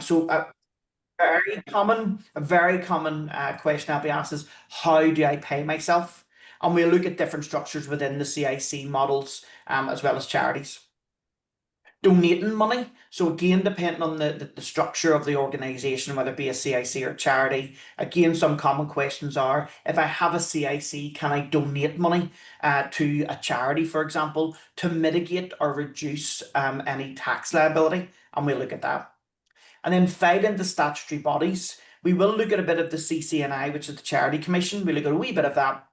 So a very common question I'll be asked is, how do I pay myself? And we'll look at different structures within the CIC models, as well as charities. Donating money. So again, depending on the structure of the organization, whether it be a CIC or charity, again, some common questions are, if I have a CIC, can I donate money to a charity, for example, to mitigate or reduce any tax liability? And we'll look at that. And then filing the statutory bodies. We will look at a bit of the CCNI, which is the Charity Commission. We'll look at a wee bit of that.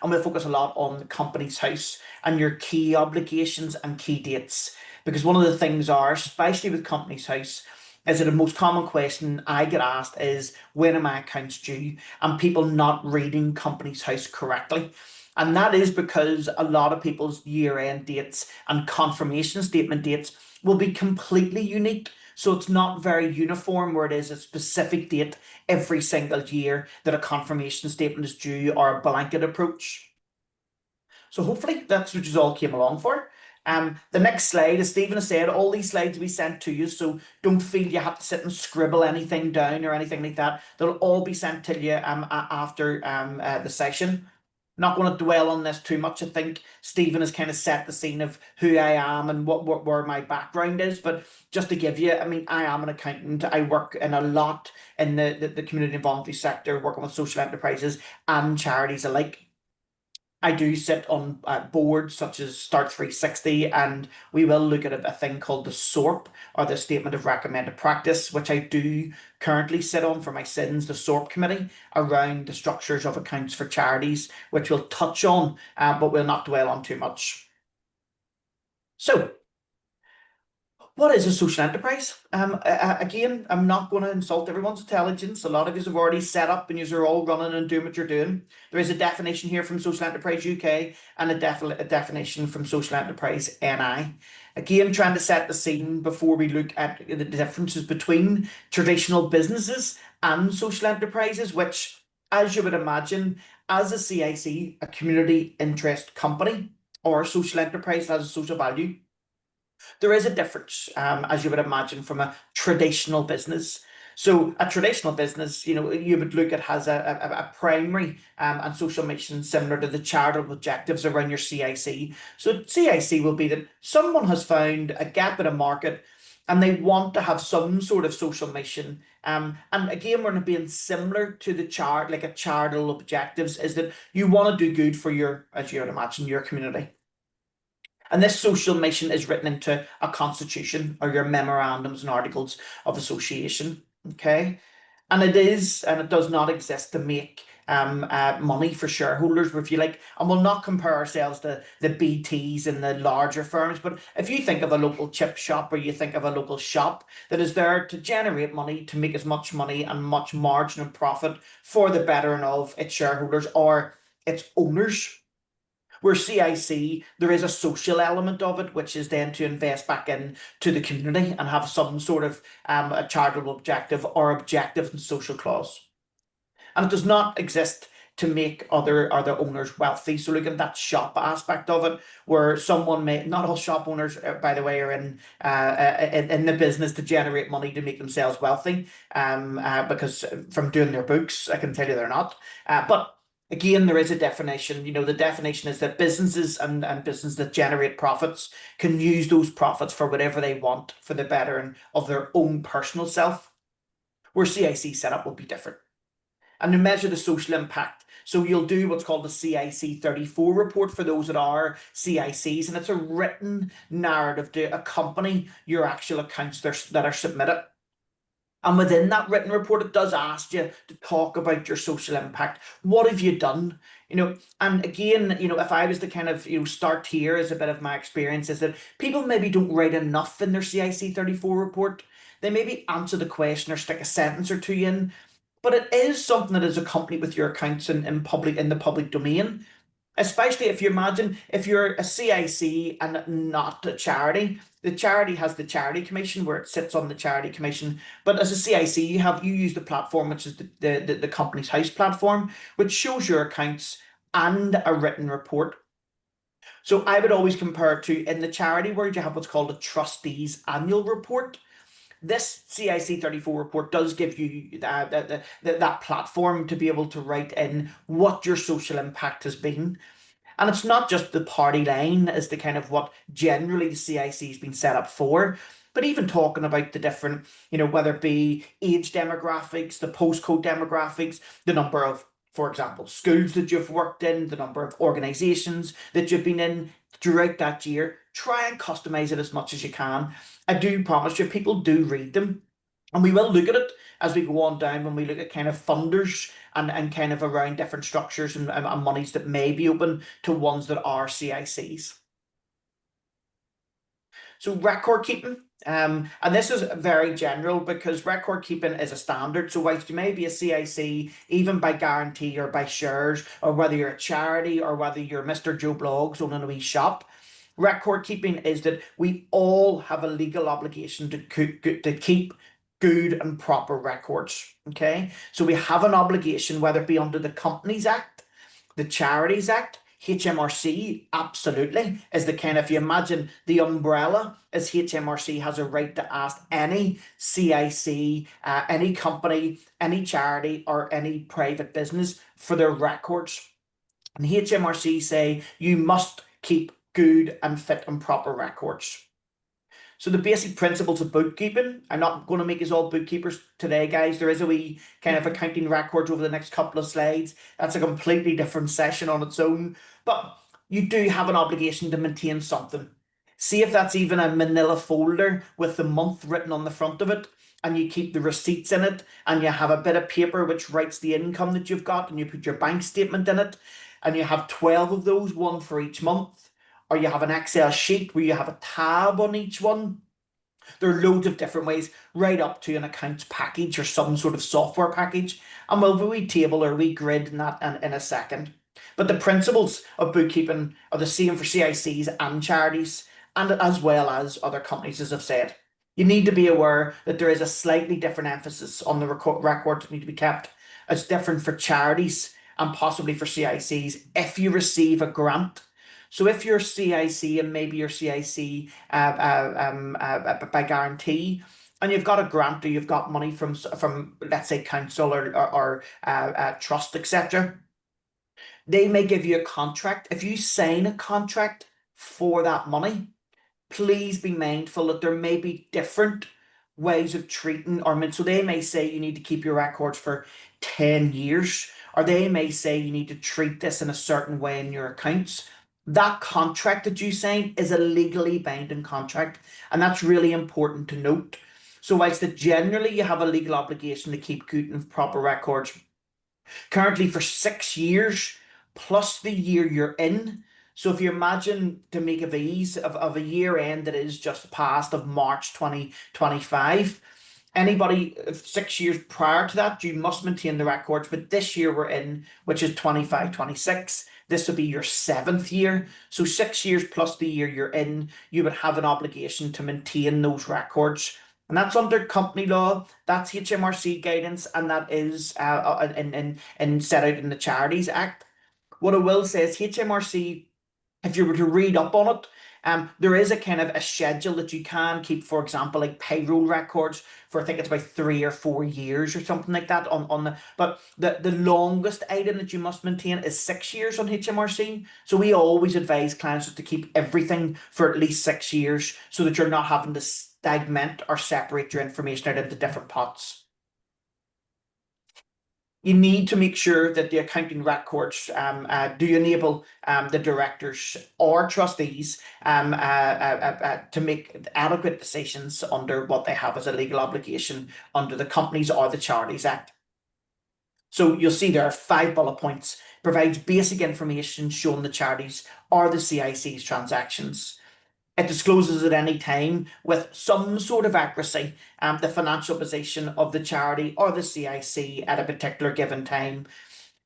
And we'll focus a lot on the Companies House and your key obligations and key dates. Because one of the things are, especially with Companies House, is that the most common question I get asked is, when are my accounts due? And people not reading Companies House correctly. And that is because a lot of people's year-end dates and confirmation statement dates will be completely unique. So it's not very uniform where it is a specific date every single year that a confirmation statement is due, or a blanket approach. So hopefully that's what you all came along for. The next slide, as Stephen has said, all these slides will be sent to you, so don't feel you have to sit and scribble anything down or anything like that. They'll all be sent to you after the session. Not going to dwell on this too much. I think Stephen has kind of set the scene of who I am and where my background is. But just to give you, I mean, I am an accountant. I work in a lot in the community and voluntary sector, working with social enterprises and charities alike. I do sit on boards such as Start 360, and we will look at a thing called the SORP, or the Statement of Recommended Practice, which I do currently sit on for my sins, the SORP committee, around the structures of accounts for charities, which we'll touch on, but we'll not dwell on too much. So, what is a social enterprise? Again, I'm not going to insult everyone's intelligence. A lot of you have already set up and you are all running and doing what you're doing. There is a definition here from Social Enterprise UK and a definition from Social Enterprise NI. Again, trying to set the scene before we look at the differences between traditional businesses and social enterprises, which, as you would imagine, as a CIC, a community interest company, or a social enterprise that has a social value, there is a difference, as you would imagine, from a traditional business. So a traditional business, you would look at, has a primary and social mission similar to the charitable objectives around your CIC. So CIC will be that someone has found a gap in a market and they want to have some sort of social mission. And again, we're being similar to the like a charitable objectives, is that you want to do good for your, as you would imagine, your community. And this social mission is written into a constitution, or your memorandums and articles of association. Okay. And it does not exist to make money for shareholders, if you like. And we'll not compare ourselves to the BTs and the larger firms, but if you think of a local chip shop, or you think of a local shop that is there to generate money, to make as much money and much margin and profit for the bettering of its shareholders or its owners. Where CIC, there is a social element of it, which is then to invest back in to the community and have some sort of a charitable objective or objective and social clause. And it does not exist to make other owners wealthy. So look at that shop aspect of it, where someone may, not all shop owners, by the way, are in the business to generate money to make themselves wealthy. Because from doing their books, I can tell you they're not. But again, there is a definition. The definition is that businesses and businesses that generate profits can use those profits for whatever they want for the bettering of their own personal self, where CIC setup will be different. And to measure the social impact, so you'll do what's called the CIC 34 report for those that are CICs, and it's a written narrative to accompany your actual accounts that are submitted. And within that written report, it does ask you to talk about your social impact. What have you done? And again, if I was to kind of, start here as a bit of my experience, is that people maybe don't write enough in their CIC 34 report. They maybe answer the question or stick a sentence or two in, but it is something that is accompanied with your accounts in the public domain. Especially if you imagine, if you're a CIC and not a charity, the charity has the Charity Commission, where it sits on the Charity Commission. But as a CIC, you use the platform, which is the Companies House platform, which shows your accounts and a written report. So I would always compare it to, in the charity world, you have what's called a trustees annual report. This CIC 34 report does give you that platform to be able to write in what your social impact has been. And it's not just the party line as the kind of what generally the CIC has been set up for, but even talking about the different, whether it be age demographics, the postcode demographics, the number of, for example, schools that you've worked in, the number of organizations that you've been in throughout that year. Try and customize it as much as you can. I do promise you, people do read them. And we will look at it as we go on down when we look at kind of funders and kind of around different structures and monies that may be open to ones that are CICs. So record keeping, and this is very general because record keeping is a standard. So whilst you may be a CIC, even by guarantee or by shares, or whether you're a charity or whether you're Mr. Joe Blogs owning a wee shop, record keeping is that we all have a legal obligation to keep good and proper records. Okay, so we have an obligation, whether it be under the Companies Act, the Charities Act, HMRC, absolutely, is the kind of, if you imagine the umbrella, as HMRC has a right to ask any CIC, any company, any charity, or any private business for their records. And HMRC say you must keep good and fit and proper records. So the basic principles of bookkeeping, I'm not going to make us all bookkeepers today, guys. There is a wee kind of accounting records over the next couple of slides. That's a completely different session on its own. But you do have an obligation to maintain something. See if that's even a manila folder with the month written on the front of it, and you keep the receipts in it, and you have a bit of paper which writes the income that you've got, and you put your bank statement in it, and you have 12 of those, one for each month. Or you have an Excel sheet where you have a tab on each one. There are loads of different ways, right up to an accounts package or some sort of software package. And we'll have a wee table or a wee grid in that in a second. But the principles of bookkeeping are the same for CICs and charities, and as well as other companies, as I've said. You need to be aware that there is a slightly different emphasis on the records that need to be kept. It's different for charities and possibly for CICs if you receive a grant. So if you're CIC and maybe you're CIC by guarantee, and you've got a grant or you've got money from let's say council or trust, etc., they may give you a contract. If you sign a contract for that money, please be mindful that there may be different ways of treating, or so they may say you need to keep your records for 10 years, or they may say you need to treat this in a certain way in your accounts. That contract that you sign is a legally binding contract, and that's really important to note. So whilst that generally you have a legal obligation to keep good and proper records, currently for 6 years plus the year you're in. So if you imagine, to make of ease, of a year end that is just past of March 2025, anybody 6 years prior to that, you must maintain the records. But this year we're in, which is 25-26, this will be your 7th year. So 6 years plus the year you're in, you would have an obligation to maintain those records. And that's under company law, that's HMRC guidance, and that is in set out in the Charities Act. What I will say is HMRC, if you were to read up on it, there is a kind of a schedule that you can keep, for example, like payroll records for, I think it's about 3 or 4 years or something like that but the longest item that you must maintain is 6 years on HMRC. So we always advise clients to keep everything for at least 6 years so that you're not having to segment or separate your information out into different pots. You need to make sure that the accounting records do enable the directors or trustees to make adequate decisions under what they have as a legal obligation under the Companies or the Charities Act. So you'll see there are 5 bullet points. Provides basic information showing the charities or the CIC's transactions. It discloses at any time with some sort of accuracy the financial position of the charity or the CIC at a particular given time.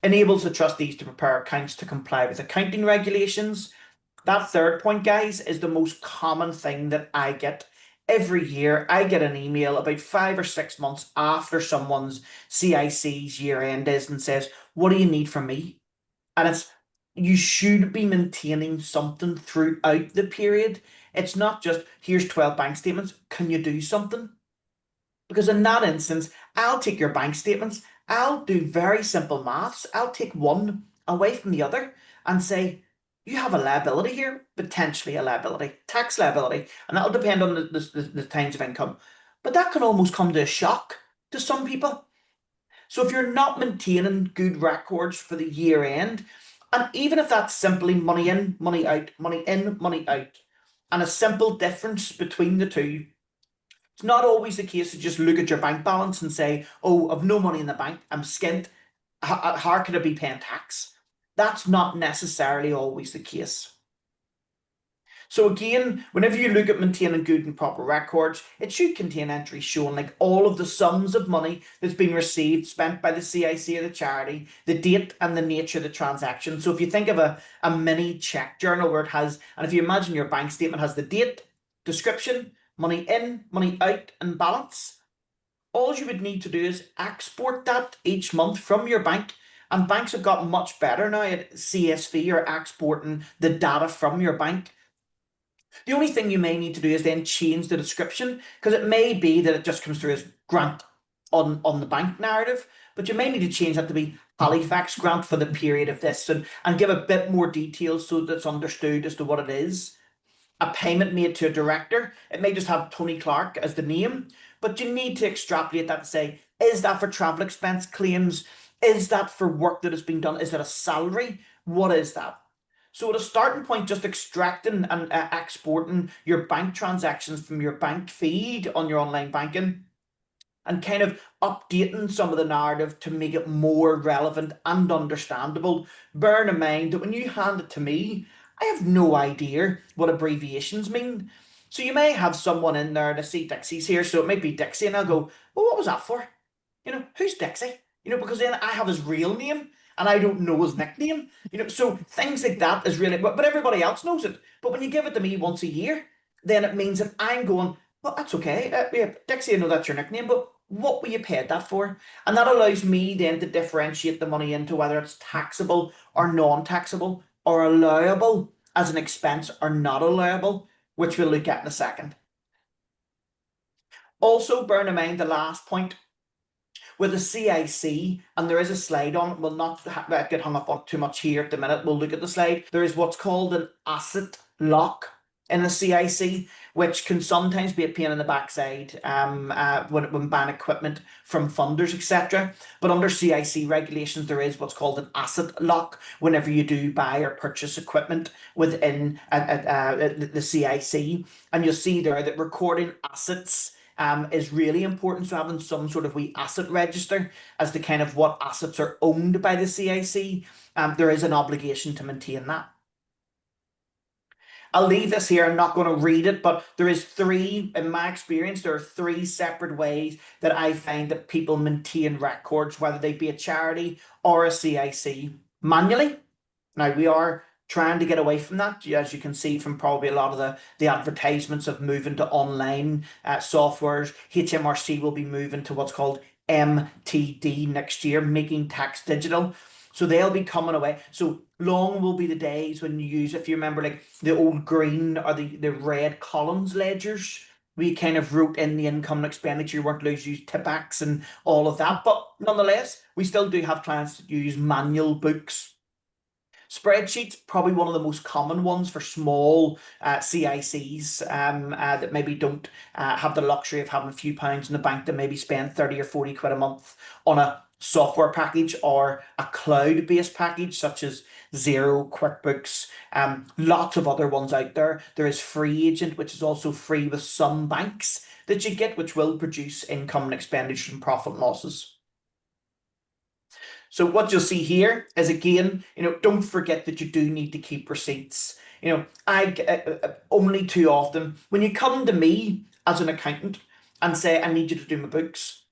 Enables the trustees to prepare accounts to comply with accounting regulations. That 3rd point, guys, is the most common thing that I get. Every year, I get an email about 5 or 6 months after someone's CIC's year end is and says, "What do you need from me?" And it's, you should be maintaining something throughout the period. It's not just, here's 12 bank statements. Can you do something? Because in that instance, I'll take your bank statements, I'll do very simple maths, I'll take one away from the other and say, you have a liability here, potentially a liability, tax liability, and that'll depend on the times of income. But that can almost come to a shock to some people. So if you're not maintaining good records for the year end, and even if that's simply money in, money out, money in, money out, and a simple difference between the two, it's not always the case to just look at your bank balance and say, oh, I've no money in the bank, I'm skint. How can I be paying tax? That's not necessarily always the case. So again, whenever you look at maintaining good and proper records, it should contain entries showing like all of the sums of money that's been received, spent by the CIC or the charity, the date and the nature of the transaction. So if you think of a mini check journal where it has, and if you imagine your bank statement has the date, description, money in, money out, and balance, all you would need to do is export that each month from your bank. And banks have got much better now at CSV or exporting the data from your bank. The only thing you may need to do is then change the description because it may be that it just comes through as grant on the bank narrative, but you may need to change that to be Halifax grant for the period of this and give a bit more details so that it's understood as to what it is. A payment made to a director, it may just have Tony Clarke as the name, but you need to extrapolate that to say, is that for travel expense claims? Is that for work that has been done? Is it a salary? What is that? So at a starting point, just extracting and exporting your bank transactions from your bank feed on your online banking and kind of updating some of the narrative to make it more relevant and understandable. Bearing in mind that when you hand it to me, I have no idea what abbreviations mean. So you may have someone in there to see Dixie's here, so it might be Dixie, and I'll go, well, what was that for? Who's Dixie? Because then I have his real name and I don't know his nickname. So things like that is really, but everybody else knows it. But when you give it to me once a year, then it means that I'm going, well, that's okay. Yeah, Dixie, I know that's your nickname, but what were you paid that for? And that allows me then to differentiate the money into whether it's taxable or non-taxable or allowable as an expense or not allowable, which we'll look at in a second. Also, bear in mind the last point with the CIC, and there is a slide on it. We'll not get hung up on too much here at the minute. We'll look at the slide. There is what's called an asset lock in a CIC, which can sometimes be a pain in the backside when buying equipment from funders, etc. But under CIC regulations, there is what's called an asset lock whenever you do buy or purchase equipment within the CIC. And you'll see there that recording assets is really important. So having some sort of wee asset register as to kind of what assets are owned by the CIC, there is an obligation to maintain that. I'll leave this here. I'm not going to read it, but there is three, in my experience, there are three separate ways that I find that people maintain records, whether they be a charity or a CIC, manually. Now we are trying to get away from that, as you can see from probably a lot of the advertisements of moving to online softwares. HMRC will be moving to what's called MTD next year, making tax digital. So they'll be coming away. So long will be the days when you use, if you remember, like the old green or the red Collins ledgers. We kind of wrote in the income and expenditure, you weren't allowed to use tippbacks and all of that. But nonetheless, we still do have clients that use manual books. Spreadsheets, probably one of the most common ones for small CICs that maybe don't have the luxury of having a few pounds in the bank to maybe spend 30 or 40 quid a month on a software package or a cloud-based package such as Xero, QuickBooks, lots of other ones out there. There is Free Agent, which is also free with some banks that you get, which will produce income and expenditure and profit and losses. So what you'll see here is again, don't forget that you do need to keep receipts. I only too often when you come to me as an accountant and say I need you to do my books,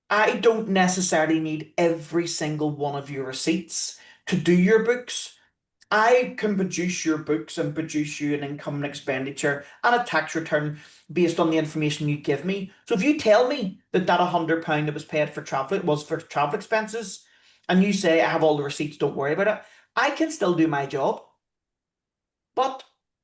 I don't necessarily need every single one of your receipts to do your books. I can produce your books and produce you an income and expenditure and a tax return based on the information you give me. So if you tell me that £100 that was paid for travel was for travel expenses, and you say I have all the receipts, don't worry about it, I can still do my job. But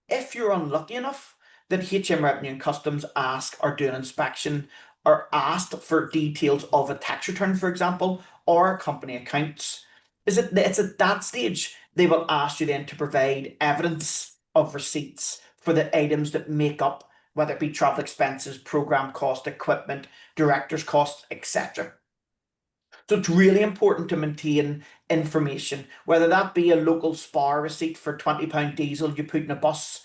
if you're unlucky enough that HM Revenue and Customs ask or do an inspection are asked for details of a tax return, for example, or company accounts, it's at that stage they will ask you then to provide evidence of receipts for the items that make up, whether it be travel expenses, program cost, equipment, director's costs, etc. So it's really important to maintain information, whether that be a local Spar receipt for £20 diesel you put in a bus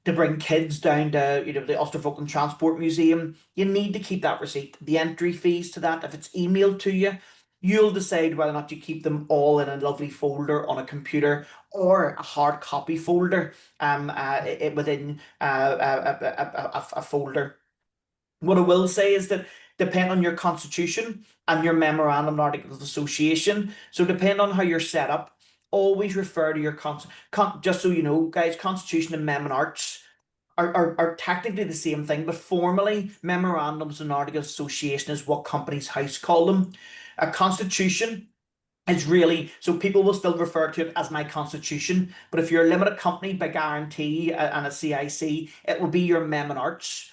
to bring kids down to the Osterfolken Transport Museum. You need to keep that receipt. The entry fees to that, if it's emailed to you, you'll decide whether or not you keep them all in a lovely folder on a computer or a hard copy folder within a folder. What I will say is that depend on your constitution and your memorandum and articles of association. So depend on how you're set up. Always refer to your just so you know, guys, constitution and mem and arts are technically the same thing, but formally, memorandums and articles of association is what Companies House call them. A constitution is really, so people will still refer to it as my constitution, but if you're a limited company by guarantee and a CIC, it will be your mem and arts.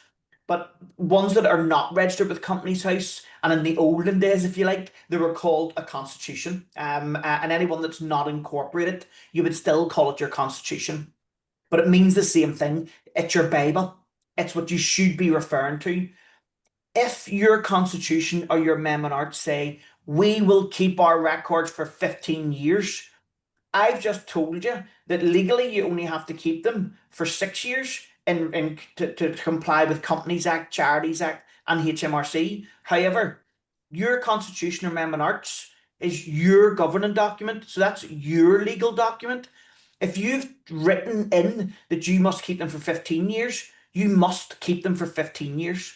But ones that are not registered with Companies House, and in the olden days, if you like, they were called a constitution. And anyone that's not incorporated, you would still call it your constitution. But it means the same thing. It's your Bible. It's what you should be referring to. If your constitution or your mem and arts say, we will keep our records for 15 years, I've just told you that legally you only have to keep them for 6 years to comply with Companies Act, Charities Act, and HMRC. However, your constitution or mem and arts is your governing document, so that's your legal document. If you've written in that you must keep them for 15 years, you must keep them for 15 years.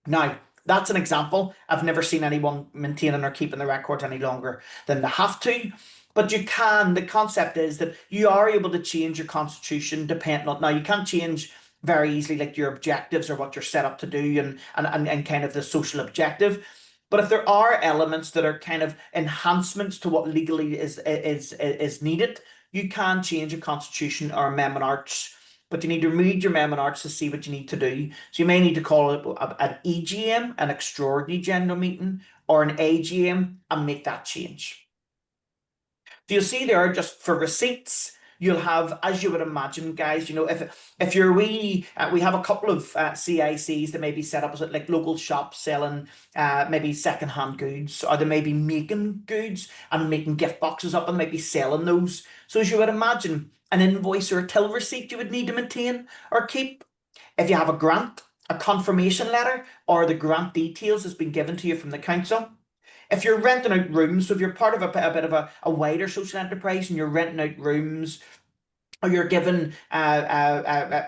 Now, that's an example. I've never seen anyone maintaining or keeping the records any longer than they have to. But you can. The concept is that you are able to change your constitution depending on. Now, you can't change very easily like your objectives or what you're set up to do and kind of the social objective. But if there are elements that are kind of enhancements to what legally is needed, you can change a constitution or amendment arts, but you need to read your mem and arts to see what you need to do. So you may need to call it an EGM, an extraordinary general meeting, or an AGM and make that change. So you'll see there just for receipts, you'll have, as you would imagine, guys, if you're we have a couple of CICs that may be set up as like local shops selling maybe secondhand goods, or they may be making goods and making gift boxes up and maybe selling those. So as you would imagine, an invoice or a till receipt you would need to maintain or keep. If you have a grant, a confirmation letter, or the grant details has been given to you from the council. If you're renting out rooms, so if you're part of a bit of a wider social enterprise and you're renting out rooms, or you're given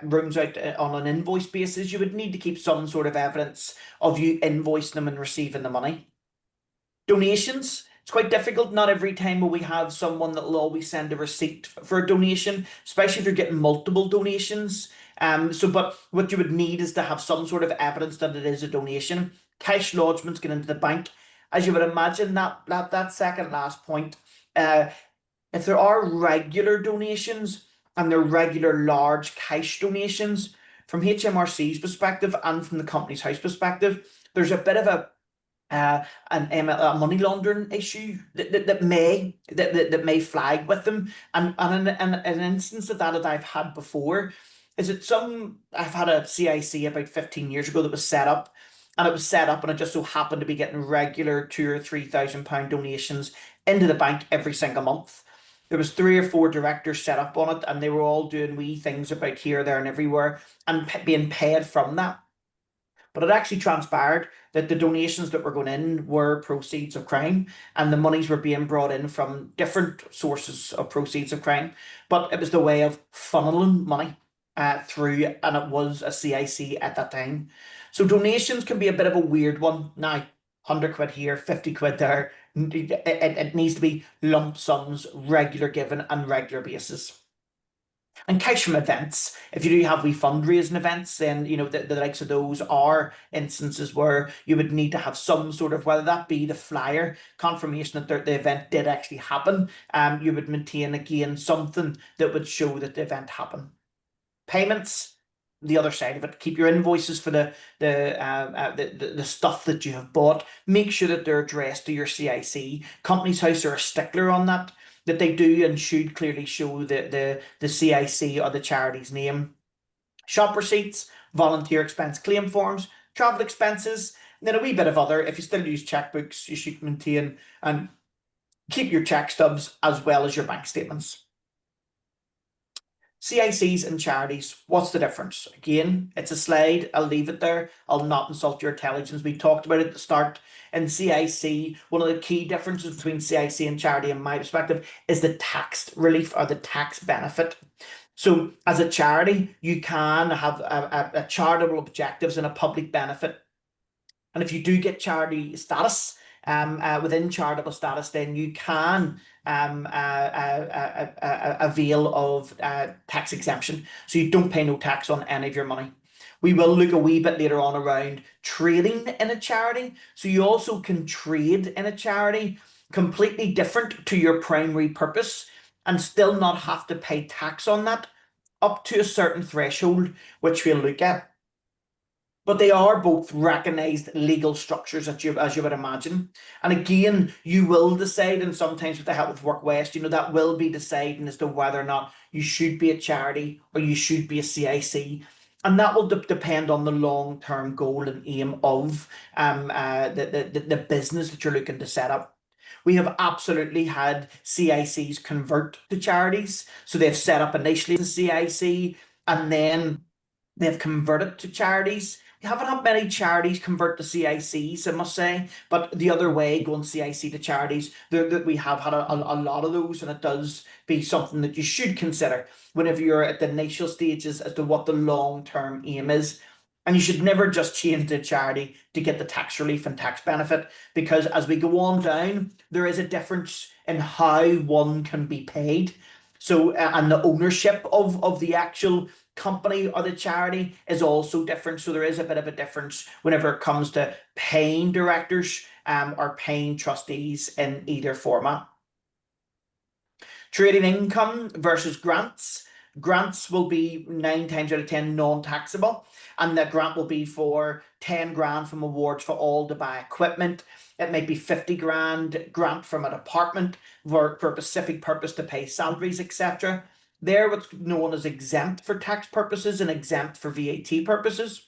rooms out on an invoice basis, you would need to keep some sort of evidence of you invoicing them and receiving the money. Donations. It's quite difficult. Not every time will we have someone that will always send a receipt for a donation, especially if you're getting multiple donations. But what you would need is to have some sort of evidence that it is a donation. Cash lodgements get into the bank. As you would imagine, that second last point, if there are regular donations and they're regular large cash donations, from HMRC's perspective and from the Companies House perspective, there's a bit of a money laundering issue that may flag with them. And an instance of that I've had before is that I've had a CIC about 15 years ago that was set up. And it was set up and it just so happened to be getting regular £2,000 or £3,000 donations into the bank every single month. There was 3 or 4 directors set up on it and they were all doing wee things about here, there and everywhere and being paid from that. But it actually transpired that the donations that were going in were proceeds of crime and the monies were being brought in from different sources of proceeds of crime. But it was the way of funneling money through, and it was a CIC at that time. So donations can be a bit of a weird one. Now, 100 quid here, 50 quid there. It needs to be lump sums, regular given and regular basis. And cash from events, if you do have wee fundraising events, then the likes of those are instances where you would need to have some sort of, whether that be the flyer confirmation that the event did actually happen. You would maintain again something that would show that the event happened. Payments, the other side of it. Keep your invoices for the stuff that you have bought. Make sure that they're addressed to your CIC. Companies House are a stickler on that, that they do and should clearly show the CIC or the charity's name. Shop receipts, volunteer expense claim forms, travel expenses, and then a wee bit of other. If you still use checkbooks, you should maintain and keep your check stubs as well as your bank statements. CICs and charities, what's the difference? Again, it's a slide. I'll leave it there. I'll not insult your intelligence. We talked about it at the start. In CIC, one of the key differences between CIC and charity, in my perspective, is the tax relief or the tax benefit. So, as a charity, you can have a charitable objectives and a public benefit. And if you do get charity status, within charitable status, then you can avail of tax exemption. So you don't pay no tax on any of your money. We will look a wee bit later on around trading in a charity. So you also can trade in a charity completely different to your primary purpose and still not have to pay tax on that up to a certain threshold, which we'll look at. But they are both recognised legal structures, as you would imagine. And again, you will decide, and sometimes with the help of WorkWest, that will be deciding as to whether or not you should be a charity or you should be a CIC. And that will depend on the long-term goal and aim of the business that you're looking to set up. We have absolutely had CICs convert to charities. So they've set up initially as a CIC and then they've converted to charities. We haven't had many charities convert to CICs, I must say, but the other way, going CIC to charities, that we have had a lot of those, and it does be something that you should consider whenever you're at the initial stages as to what the long-term aim is. And you should never just change to charity to get the tax relief and tax benefit, because as we go on down, there is a difference in how one can be paid. So, and the ownership of the actual company or the charity is also different. So there is a bit of a difference whenever it comes to paying directors or paying trustees in either format. Trading income versus grants. Grants will be 9 times out of 10 non-taxable, and the grant will be for 10 grand from awards for all to buy equipment. It might be 50 grand grant from a department for a specific purpose to pay salaries, etc. They're what's known as exempt for tax purposes and exempt for VAT purposes.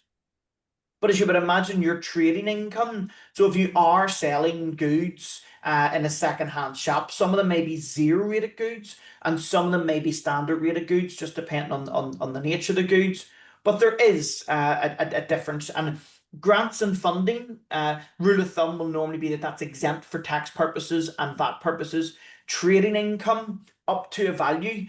But as you would imagine, your trading income, so if you are selling goods in a second-hand shop, some of them may be zero-rated goods and some of them may be standard-rated goods, just depending on the nature of the goods. But there is a difference. And grants and funding, rule of thumb will normally be that that's exempt for tax purposes and VAT purposes. Trading income up to a value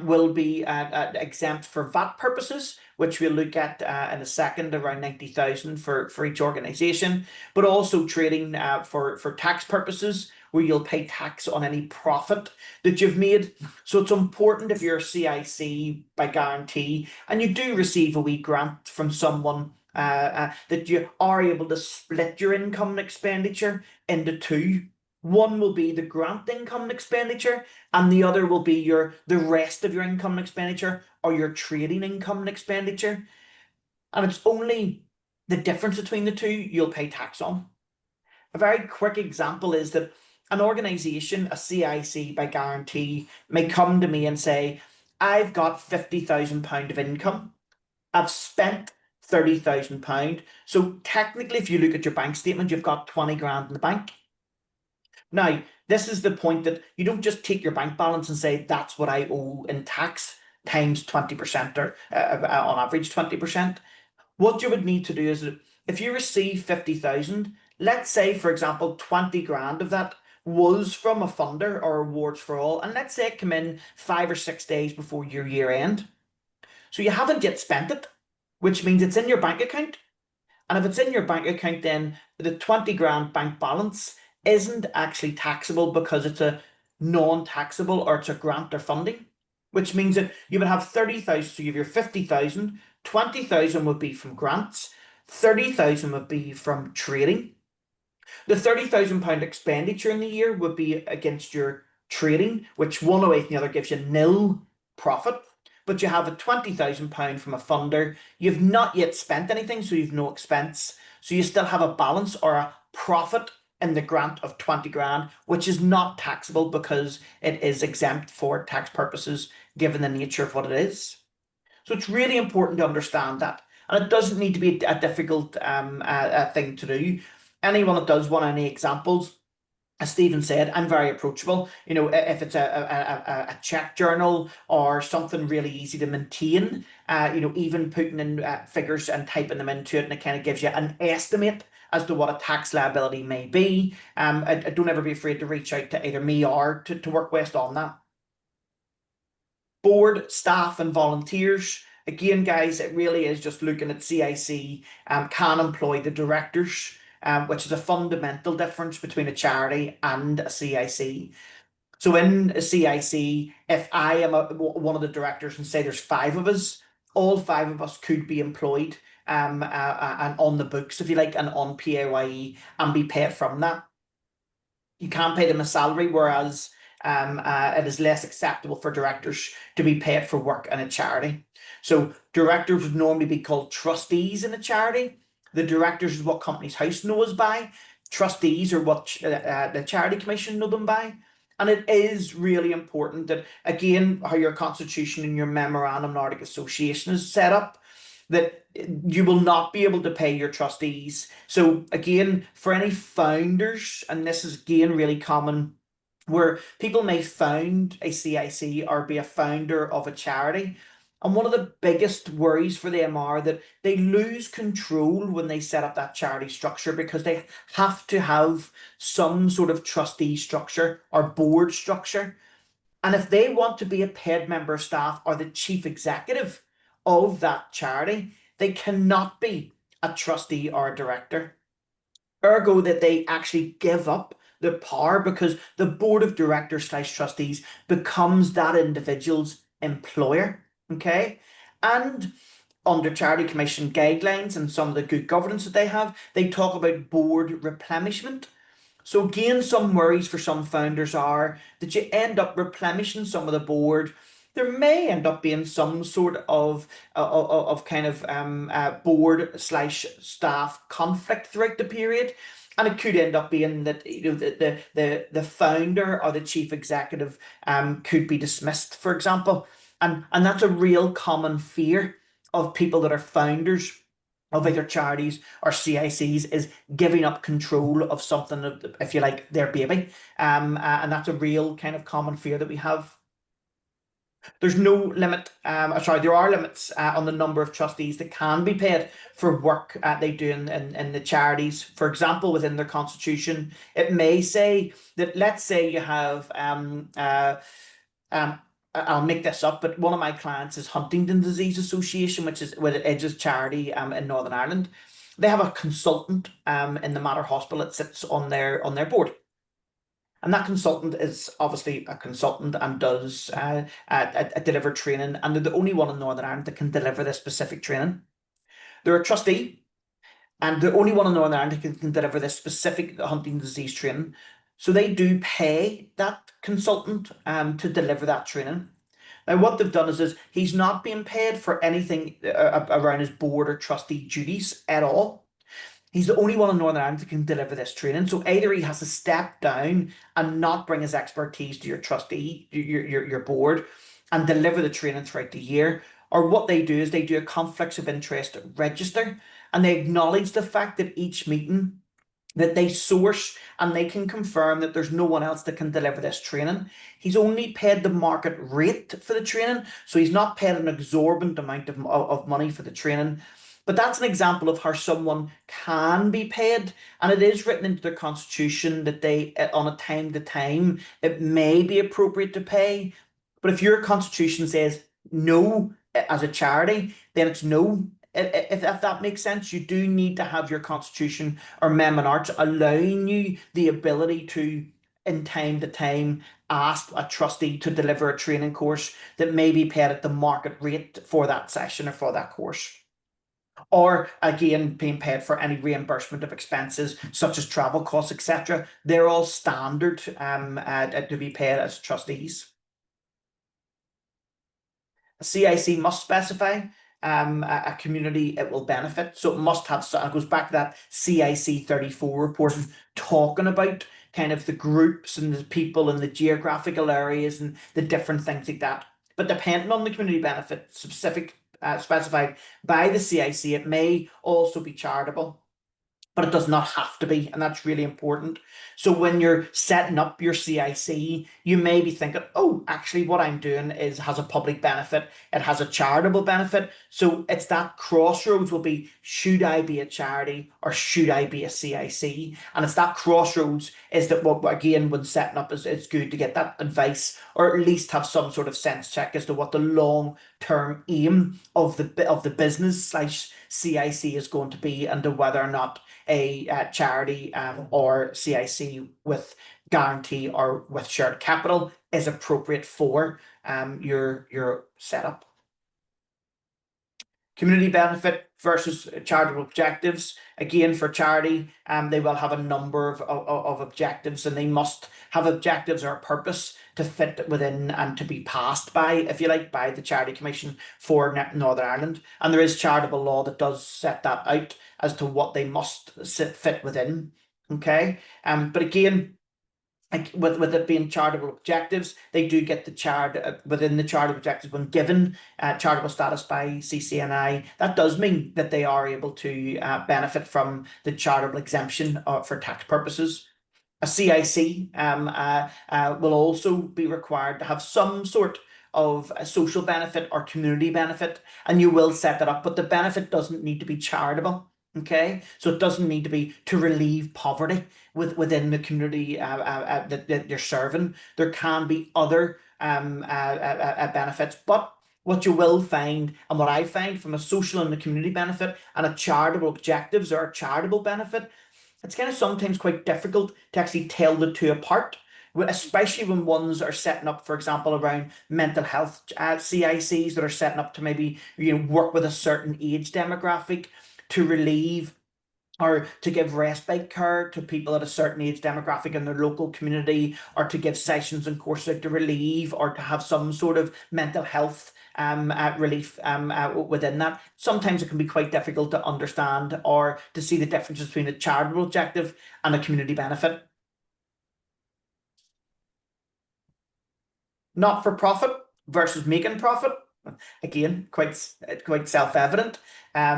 will be exempt for VAT purposes, which we'll look at in a second, around 90,000 for each organisation, but also trading for tax purposes, where you'll pay tax on any profit that you've made. So it's important, if you're a CIC by guarantee and you do receive a wee grant from someone, that you are able to split your income and expenditure into two. One will be the grant income and expenditure, and the other will be the rest of your income and expenditure, or your trading income and expenditure. And it's only the difference between the two you'll pay tax on. A very quick example is that an organisation, a CIC by guarantee, may come to me and say, I've got £50,000 of income. I've spent £30,000. So technically, if you look at your bank statement, you've got 20 grand in the bank. Now, this is the point that you don't just take your bank balance and say, that's what I owe in tax times 20%, or on average 20%. What you would need to do is, if you receive 50,000, let's say, for example, 20 grand of that was from a funder or awards for all, and let's say it came in 5 or 6 days before your year end. So you haven't yet spent it, which means it's in your bank account. And if it's in your bank account, then the 20 grand bank balance isn't actually taxable because it's a non-taxable, or it's a grant or funding, which means that you would have 30,000. So you have your 50,000, 20,000 would be from grants, 30,000 would be from trading. The £30,000 expenditure in the year would be against your trading, which one away from the other gives you nil profit. but you have a £20,000 from a funder. You've not yet spent anything, so you've no expense. So you still have a balance or a profit in the grant of 20 grand, which is not taxable because it is exempt for tax purposes, given the nature of what it is. So it's really important to understand that. And it doesn't need to be a difficult thing to do. Anyone that does want any examples, as Stephen said, I'm very approachable. You know, if it's a check journal or something really easy to maintain, you know, even putting in figures and typing them into it, and it kind of gives you an estimate as to what a tax liability may be. Don't ever be afraid to reach out to either me or to work with on that. Board, staff, and volunteers. Again, guys, it really is just looking at CIC can employ the directors, which is a fundamental difference between a charity and a CIC. So in a CIC, if I am one of the directors and say there's five of us, all five of us could be employed and on the books, if you like, and on PAYE and be paid from that. You can't pay them a salary, whereas it is less acceptable for directors to be paid for work in a charity. So directors would normally be called trustees in a charity. The directors is what Companies House knows by. Trustees are what the Charity Commission know them by. And it is really important that, again, how your constitution and your memorandum of Nordic Association is set up, that you will not be able to pay your trustees. So again, for any founders, and this is again really common, where people may found a CIC or be a founder of a charity. And one of the biggest worries for them are that they lose control when they set up that charity structure, because they have to have some sort of trustee structure or board structure. And if they want to be a paid member of staff or the chief executive of that charity, they cannot be a trustee or a director. Ergo, that they actually give up the power, because the board of directors slash trustees becomes that individual's employer. Okay. And under Charity Commission guidelines and some of the good governance that they have, they talk about board replenishment. So again, some worries for some founders are that you end up replenishing some of the board. There may end up being some sort of kind of board slash staff conflict throughout the period. And it could end up being that, you know, the founder or the chief executive could be dismissed, for example. And that's a real common fear of people that are founders of either charities or CICs, is giving up control of something, if you like, their baby. And that's a real kind of common fear that we have. There's no limit, sorry, there are limits on the number of trustees that can be paid for work they do in the charities. For example, within their constitution, it may say that, let's say you have um, I'll make this up, but one of my clients is Huntington Disease Association, which is with Edge's charity in Northern Ireland. They have a consultant in the Mater Hospital that sits on their board. And that consultant is obviously a consultant and does deliver training, and they're the only one in Northern Ireland that can deliver this specific training. They're a trustee, and the only one in Northern Ireland that can deliver this specific Huntington disease training. So they do pay that consultant to deliver that training. Now, what they've done is he's not being paid for anything around his board or trustee duties at all. He's the only one in Northern Ireland that can deliver this training. So either he has to step down and not bring his expertise to your trustee, your board, and deliver the training throughout the year. Or what they do is they do a conflicts of interest register, and they acknowledge the fact that each meeting that they source, and they can confirm that there's no one else that can deliver this training. He's only paid the market rate for the training, so he's not paid an exorbitant amount of money for the training. But that's an example of how someone can be paid, and it is written into their constitution that they, on a time to time, it may be appropriate to pay. But if your constitution says no as a charity, then it's no. If that makes sense, you do need to have your constitution or Amendment Arts allowing you the ability to, in time to time, ask a trustee to deliver a training course that may be paid at the market rate for that session or for that course. Or again, being paid for any reimbursement of expenses such as travel costs, etc. They're all standard to be paid as trustees. CIC must specify a community it will benefit. So it must have, so it goes back to that CIC 34 report talking about kind of the groups and the people and the geographical areas and the different things like that. But depending on the community benefit specified by the CIC, it may also be charitable, but it does not have to be, and that's really important. So when you're setting up your CIC, you may be thinking, oh, actually what I'm doing has a public benefit, it has a charitable benefit. So it's that crossroads will be, should I be a charity or should I be a CIC? And it's that crossroads is that what, again, when setting up, is it's good to get that advice, or at least have some sort of sense check as to what the long-term aim of the business slash CIC is going to be, and to whether or not a charity or CIC with guarantee or with shared capital is appropriate for your setup. Community benefit versus charitable objectives. Again, for charity, they will have a number of objectives, and they must have objectives or a purpose to fit within and to be passed by, if you like, by the Charity Commission for Northern Ireland. And there is charitable law that does set that out as to what they must fit within. Okay, but again, like with it being charitable objectives, they do get the within the charitable objectives when given charitable status by CCNI. That does mean that they are able to benefit from the charitable exemption for tax purposes. A CIC will also be required to have some sort of a social benefit or community benefit, and you will set that up, but the benefit doesn't need to be charitable. Okay, so it doesn't need to be to relieve poverty within the community that you're serving. There can be other benefits, but what you will find, and what I find from a social and a community benefit and a charitable objectives or a charitable benefit, it's kind of sometimes quite difficult to actually tell the two apart, especially when ones are setting up, for example, around mental health CICs that are setting up to maybe work with a certain age demographic to relieve or to give respite care to people at a certain age demographic in their local community, or to give sessions and courses to relieve, or to have some sort of mental health relief within that. Sometimes it can be quite difficult to understand or to see the differences between a charitable objective and a community benefit. Not for profit versus making profit. Again, quite self-evident.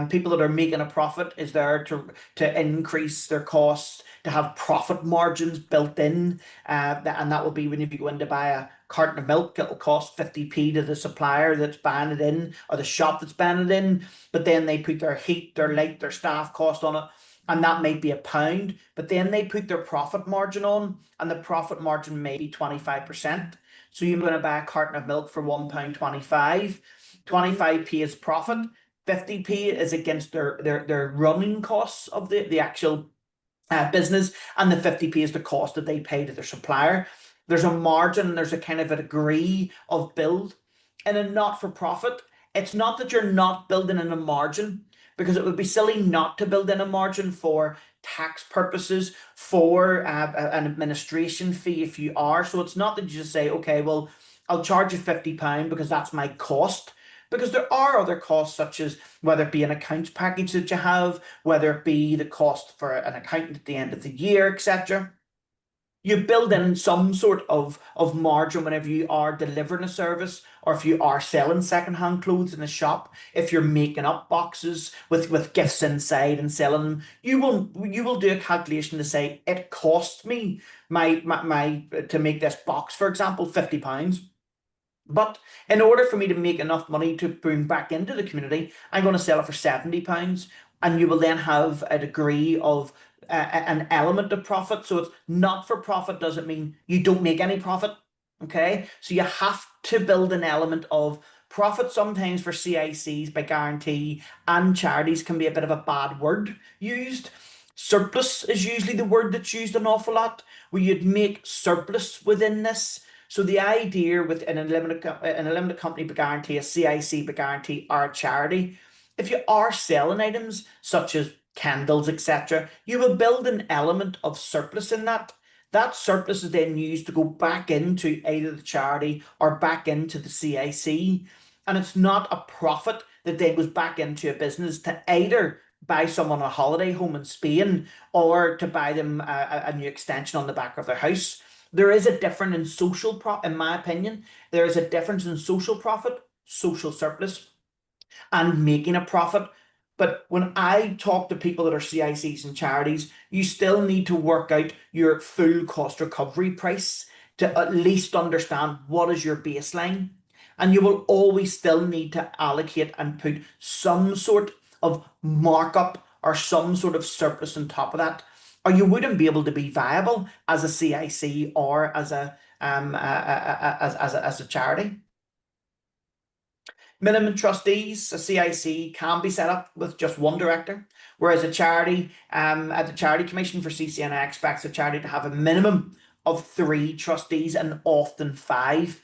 People that are making a profit is there to increase their costs, to have profit margins built in, and that will be when you go in to buy a carton of milk, it'll cost 50p to the supplier that's buying it in, or the shop that's buying it in, but then they put their heat, their light, their staff cost on it, and that might be £1, but then they put their profit margin on, and the profit margin may be 25%. So you're going to buy a carton of milk for £1.25. 25p is profit. 50p is against their running costs of the actual business, and the 50p is the cost that they pay to their supplier. There's a margin, there's a kind of a degree of build. In a not-for-profit, it's not that you're not building in a margin, because it would be silly not to build in a margin for tax purposes, for an administration fee if you are. So it's not that you just say, okay, well, I'll charge you £50 because that's my cost. Because there are other costs, such as whether it be an accounts package that you have, whether it be the cost for an accountant at the end of the year, etc. You build in some sort of margin whenever you are delivering a service, or if you are selling secondhand clothes in a shop. If you're making up boxes with gifts inside and selling them, you will do a calculation to say it costs me my to make this box, for example, £50. But in order for me to make enough money to bring back into the community, I'm going to sell it for £70. And you will then have a degree of an element of profit. So it's not for profit doesn't mean you don't make any profit. Okay, so you have to build an element of profit. Sometimes for CICs by guarantee and charities can be a bit of a bad word used. Surplus is usually the word that's used an awful lot, where you'd make surplus within this. So the idea with an unlimited company by guarantee, a CIC by guarantee, or a charity, if you are selling items such as candles, etc., you will build an element of surplus in that. That surplus is then used to go back into either the charity or back into the CIC. and it's not a profit that then goes back into a business to either buy someone a holiday home in Spain or to buy them a new extension on the back of their house. There is a difference in in my opinion, there is a difference in social profit, social surplus, and making a profit. But when I talk to people that are CICs and charities, you still need to work out your full cost recovery price to at least understand what is your baseline. And you will always still need to allocate and put some sort of markup or some sort of surplus on top of that, or you wouldn't be able to be viable as a CIC or as a charity. Minimum trustees, a CIC can be set up with just one director, whereas a charity, at the Charity Commission for CCNI expects a charity to have a minimum of three trustees and often five.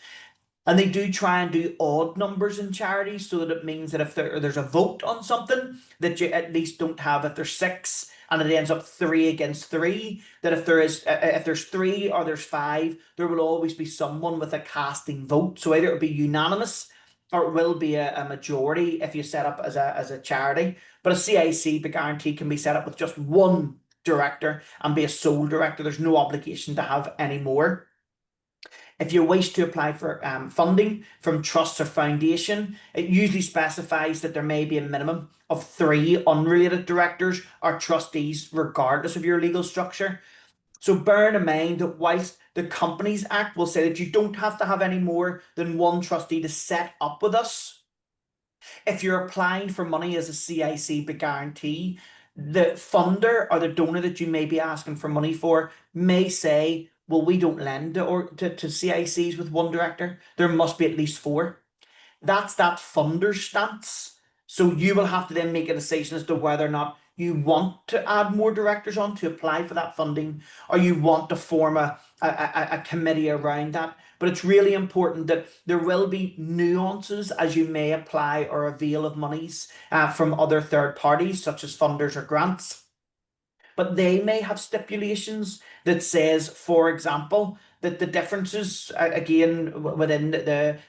And they do try and do odd numbers in charities so that it means that if there's a vote on something, that you at least don't have, if there's six and it ends up three against three, that if there's three or there's five, there will always be someone with a casting vote. So either it'll be unanimous or it will be a majority if you set up as a charity. But a CIC, by guarantee, can be set up with just one director and be a sole director. There's no obligation to have any more. If you wish to apply for funding from trusts or foundation, it usually specifies that there may be a minimum of three unrelated directors or trustees, regardless of your legal structure. So bearing in mind that whilst the Companies Act will say that you don't have to have any more than one trustee to set up with us, if you're applying for money as a CIC by guarantee, the funder or the donor that you may be asking for money for may say, well, we don't lend to CICs with one director. There must be at least four. That's that funder's stance. So you will have to then make a decision as to whether or not you want to add more directors on to apply for that funding, or you want to form a committee around that. But it's really important that there will be nuances as you may apply or avail of monies from other third parties, such as funders or grants. But they may have stipulations that says, for example, that the differences again within the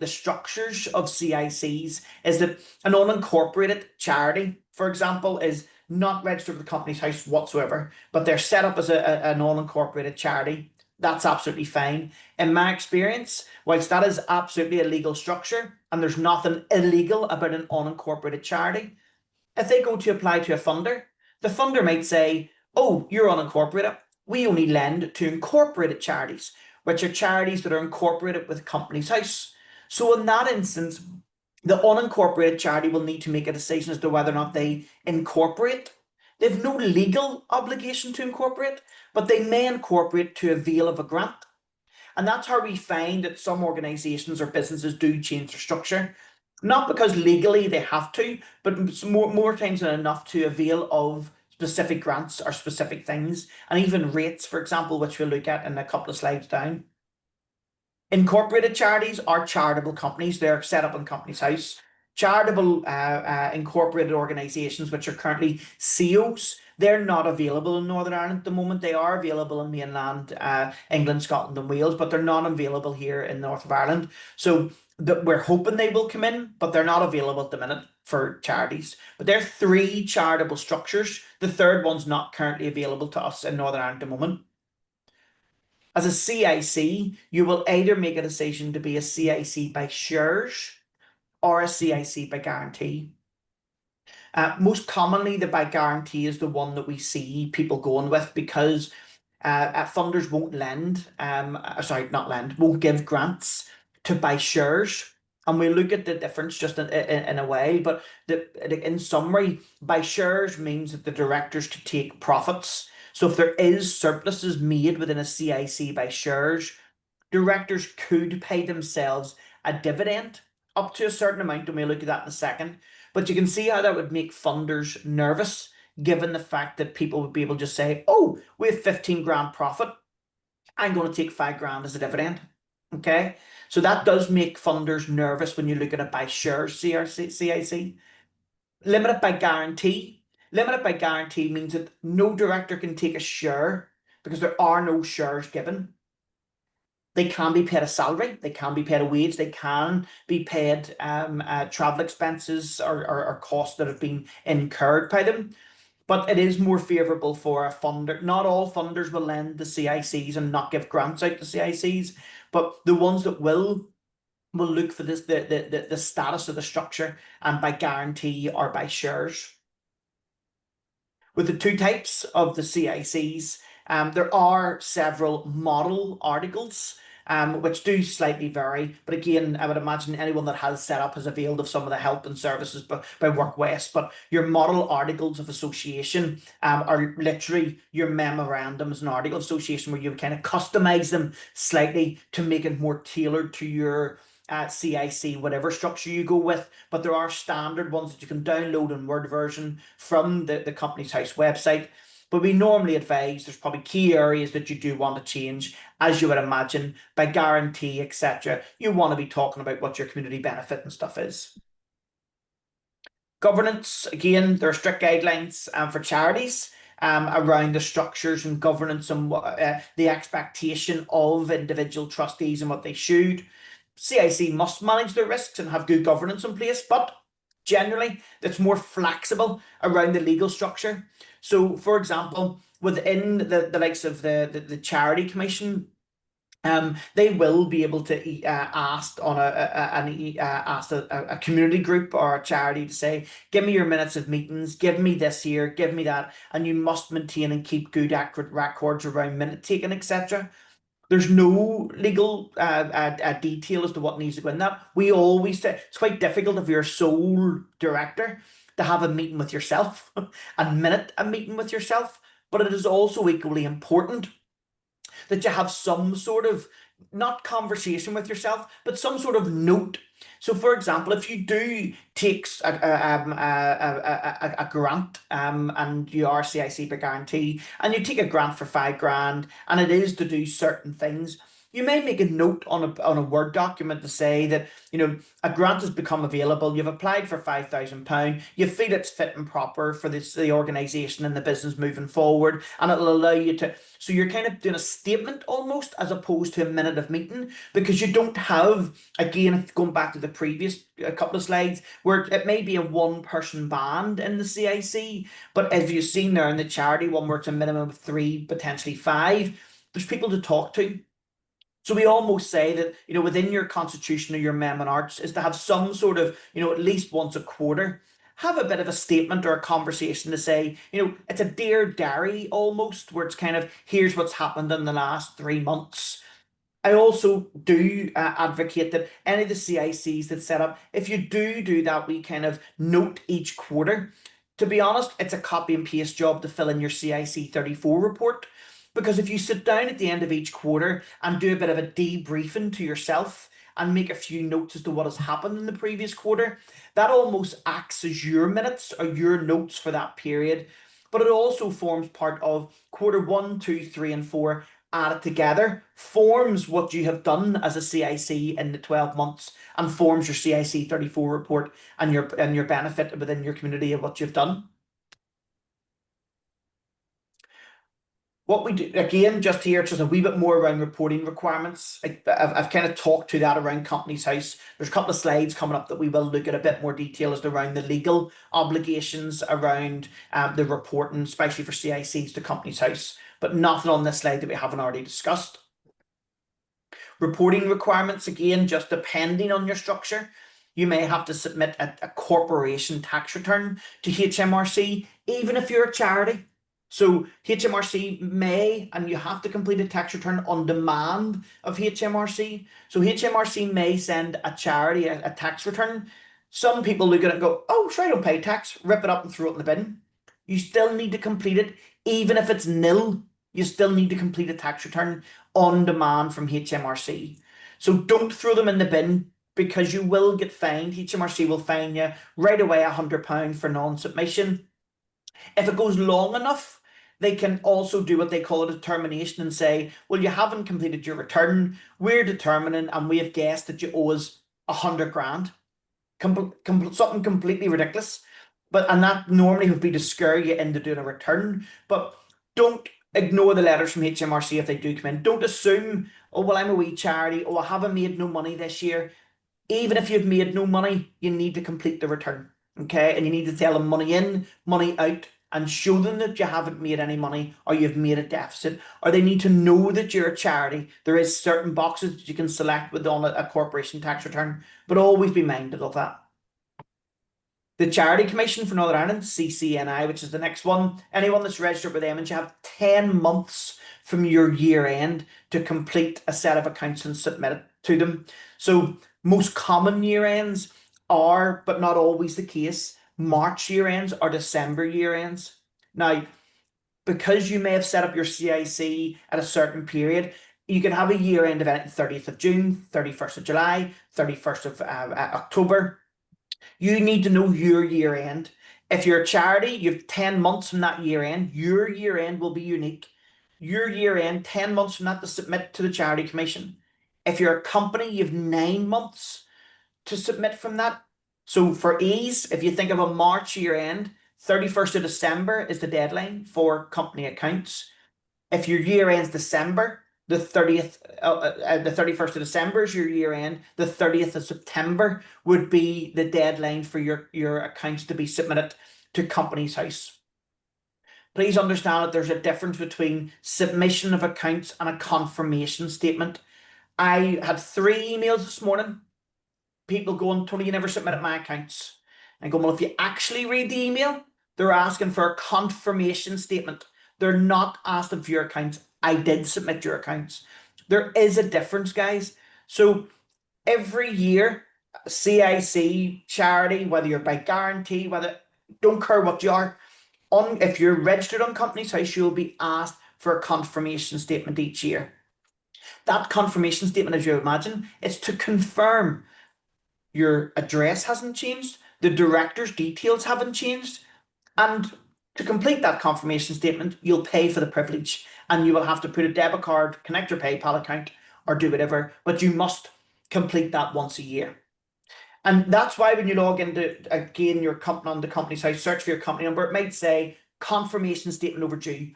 structures of CICs is that an unincorporated charity, for example, is not registered with the Companies House whatsoever, but they're set up as an unincorporated charity. That's absolutely fine. In my experience, whilst that is absolutely a legal structure and there's nothing illegal about an unincorporated charity, if they go to apply to a funder, the funder might say, oh, you're unincorporated. We only lend to incorporated charities, which are charities that are incorporated with Companies House. So in that instance, the unincorporated charity will need to make a decision as to whether or not they incorporate. They have no legal obligation to incorporate, but they may incorporate to avail of a grant. And that's how we find that some organizations or businesses do change their structure. Not because legally they have to, but more times than enough to avail of specific grants or specific things, and even rates, for example, which we'll look at in a couple of slides down. Incorporated charities are charitable companies. They're set up in Companies House. Charitable incorporated organisations, which are currently CEOs, they're not available in Northern Ireland at the moment. They are available in mainland England, Scotland, and Wales, but they're not available here in North of Ireland. So we're hoping they will come in, but they're not available at the minute for charities. But there are three charitable structures. The third one's not currently available to us in Northern Ireland at the moment. As a CIC, you will either make a decision to be a CIC by shares or a CIC by guarantee. Most commonly, the by guarantee is the one that we see people going with because funders won't lend, sorry, not lend, won't give grants to buy shares. And we'll look at the difference just in a way, but in summary, buy shares means that the directors to take profits. So if there is surpluses made within a CIC by shares, directors could pay themselves a dividend up to a certain amount, and we'll look at that in a second. But you can see how that would make funders nervous, given the fact that people would be able to just say, oh, we have 15 grand profit. I'm going to take 5 grand as a dividend. Okay. So that does make funders nervous when you look at it by shares, CIC. Limited by guarantee. Limited by guarantee means that no director can take a share because there are no shares given. They can be paid a salary, they can be paid a wage, they can be paid travel expenses or costs that have been incurred by them. But it is more favourable for a funder. Not all funders will lend to CICs and not give grants out to CICs, but the ones that will look for this the status of the structure and by guarantee or by shares. With the two types of the CICs, there are several model articles which do slightly vary. But again, I would imagine anyone that has set up has availed of some of the help and services by WorkWest. But your model articles of association are literally your memorandums and article association where you kind of customize them slightly to make it more tailored to your CIC, whatever structure you go with. But there are standard ones that you can download in Word version from the Companies House website. But we normally advise there's probably key areas that you do want to change, as you would imagine, by guarantee, etc. You want to be talking about what your community benefit and stuff is. Governance, again, there are strict guidelines for charities around the structures and governance and the expectation of individual trustees and what they should. CIC must manage their risks and have good governance in place, but generally it's more flexible around the legal structure. So, for example, within the likes of the Charity Commission, they will be able to ask on a community group or a charity to say, give me your minutes of meetings, give me this here, give me that, and you must maintain and keep good accurate records around minute taking, etc. There's no legal detail as to what needs to go in that. We always say it's quite difficult if you're a sole director to have a meeting with yourself and minute a meeting with yourself, but it is also equally important that you have some sort of not conversation with yourself, but some sort of note. So, for example, if you do take a grant and you are CIC by guarantee, and you take a grant for 5 grand, and it is to do certain things, you may make a note on a Word document to say that a grant has become available. You've applied for £5,000. You feel it's fit and proper for the organisation and the business moving forward, and it'll allow you to. So you're kind of doing a statement almost as opposed to a minute of meeting, because you don't have, again, going back to the previous couple of slides, where it may be a one-person band in the CIC, but as you've seen there in the charity one where it's a minimum of 3, potentially 5, there's people to talk to. So we almost say that, within your constitution or your mem and arts is to have some sort of, at least once a quarter, have a bit of a statement or a conversation to say, it's a dear diary almost, where it's kind of, here's what's happened in the last 3 months. I also do advocate that any of the CICs that set up, if you do that, we kind of note each quarter. To be honest, it's a copy and paste job to fill in your CIC 34 report. Because if you sit down at the end of each quarter and do a bit of a debriefing to yourself and make a few notes as to what has happened in the previous quarter, that almost acts as your minutes or your notes for that period. But it also forms part of quarter 1, 2, 3, and 4 added together, forms what you have done as a CIC in the 12 months and forms your CIC 34 report and your benefit within your community of what you've done. What we do, again, just here, just a wee bit more around reporting requirements. I've kind of talked to that around Companies House. There's a couple of slides coming up that we will look at a bit more detail as to around the legal obligations around the reporting, especially for CICs to Companies House, but nothing on this slide that we haven't already discussed. Reporting requirements, again, just depending on your structure. You may have to submit a corporation tax return to HMRC, even if you're a charity. So HMRC may, and you have to complete a tax return on demand of HMRC. So HMRC may send a charity a tax return. Some people look at it and go, oh, sure, I don't pay tax, rip it up and throw it in the bin. You still need to complete it, even if it's nil. You still need to complete a tax return on demand from HMRC. So don't throw them in the bin, because you will get fined. HMRC will fine you right away £100 for non-submission. If it goes long enough, they can also do what they call a determination and say, well, you haven't completed your return. We're determining and we have guessed that you owe us 100 grand. Something completely ridiculous. And that normally would be to scare you into doing a return. But don't Ignore the letters from HMRC if they do come in. Don't assume, oh, well, I'm a wee charity. Oh, I haven't made no money this year. Even if you've made no money, you need to complete the return. Okay. And you need to tell them money in, money out, and show them that you haven't made any money or you've made a deficit, or they need to know that you're a charity. There is certain boxes that you can select with on a corporation tax return, but always be mindful of that. The Charity Commission for Northern Ireland, CCNI, which is the next one, anyone that's registered with them, and you have 10 months from your year end to complete a set of accounts and submit it to them. So most common year ends are, but not always the case, March year ends or December year ends. Now, because you may have set up your CIC at a certain period, you can have a year end event 30th of June, 31st of July, 31st of October. You need to know your year end. If you're a charity, you have 10 months from that year end. Your year end will be unique. Your year end, 10 months from that to submit to the Charity Commission. If you're a company, you have 9 months to submit from that. So for ease, if you think of a March year end, 31st of December is the deadline for company accounts. If your year ends December, the 31st of December is your year end. The 30th of September would be the deadline for your accounts to be submitted to Companies House. Please understand that there's a difference between submission of accounts and a confirmation statement. I had 3 emails this morning. People going, Tony, you never submitted my accounts. And going, well, if you actually read the email, they're asking for a confirmation statement. They're not asking for your accounts. I did submit your accounts. There is a difference, guys. So every year, CIC, charity, whether you're by guarantee, whether don't care what you are, if you're registered on Companies House, you'll be asked for a confirmation statement each year. That confirmation statement, as you imagine, is to confirm your address hasn't changed, the director's details haven't changed, and to complete that confirmation statement, you'll pay for the privilege and you will have to put a debit card, connect your PayPal account, or do whatever, but you must complete that once a year. And that's why when you log into, again, your company on the Companies House, search for your company number, it might say confirmation statement overdue.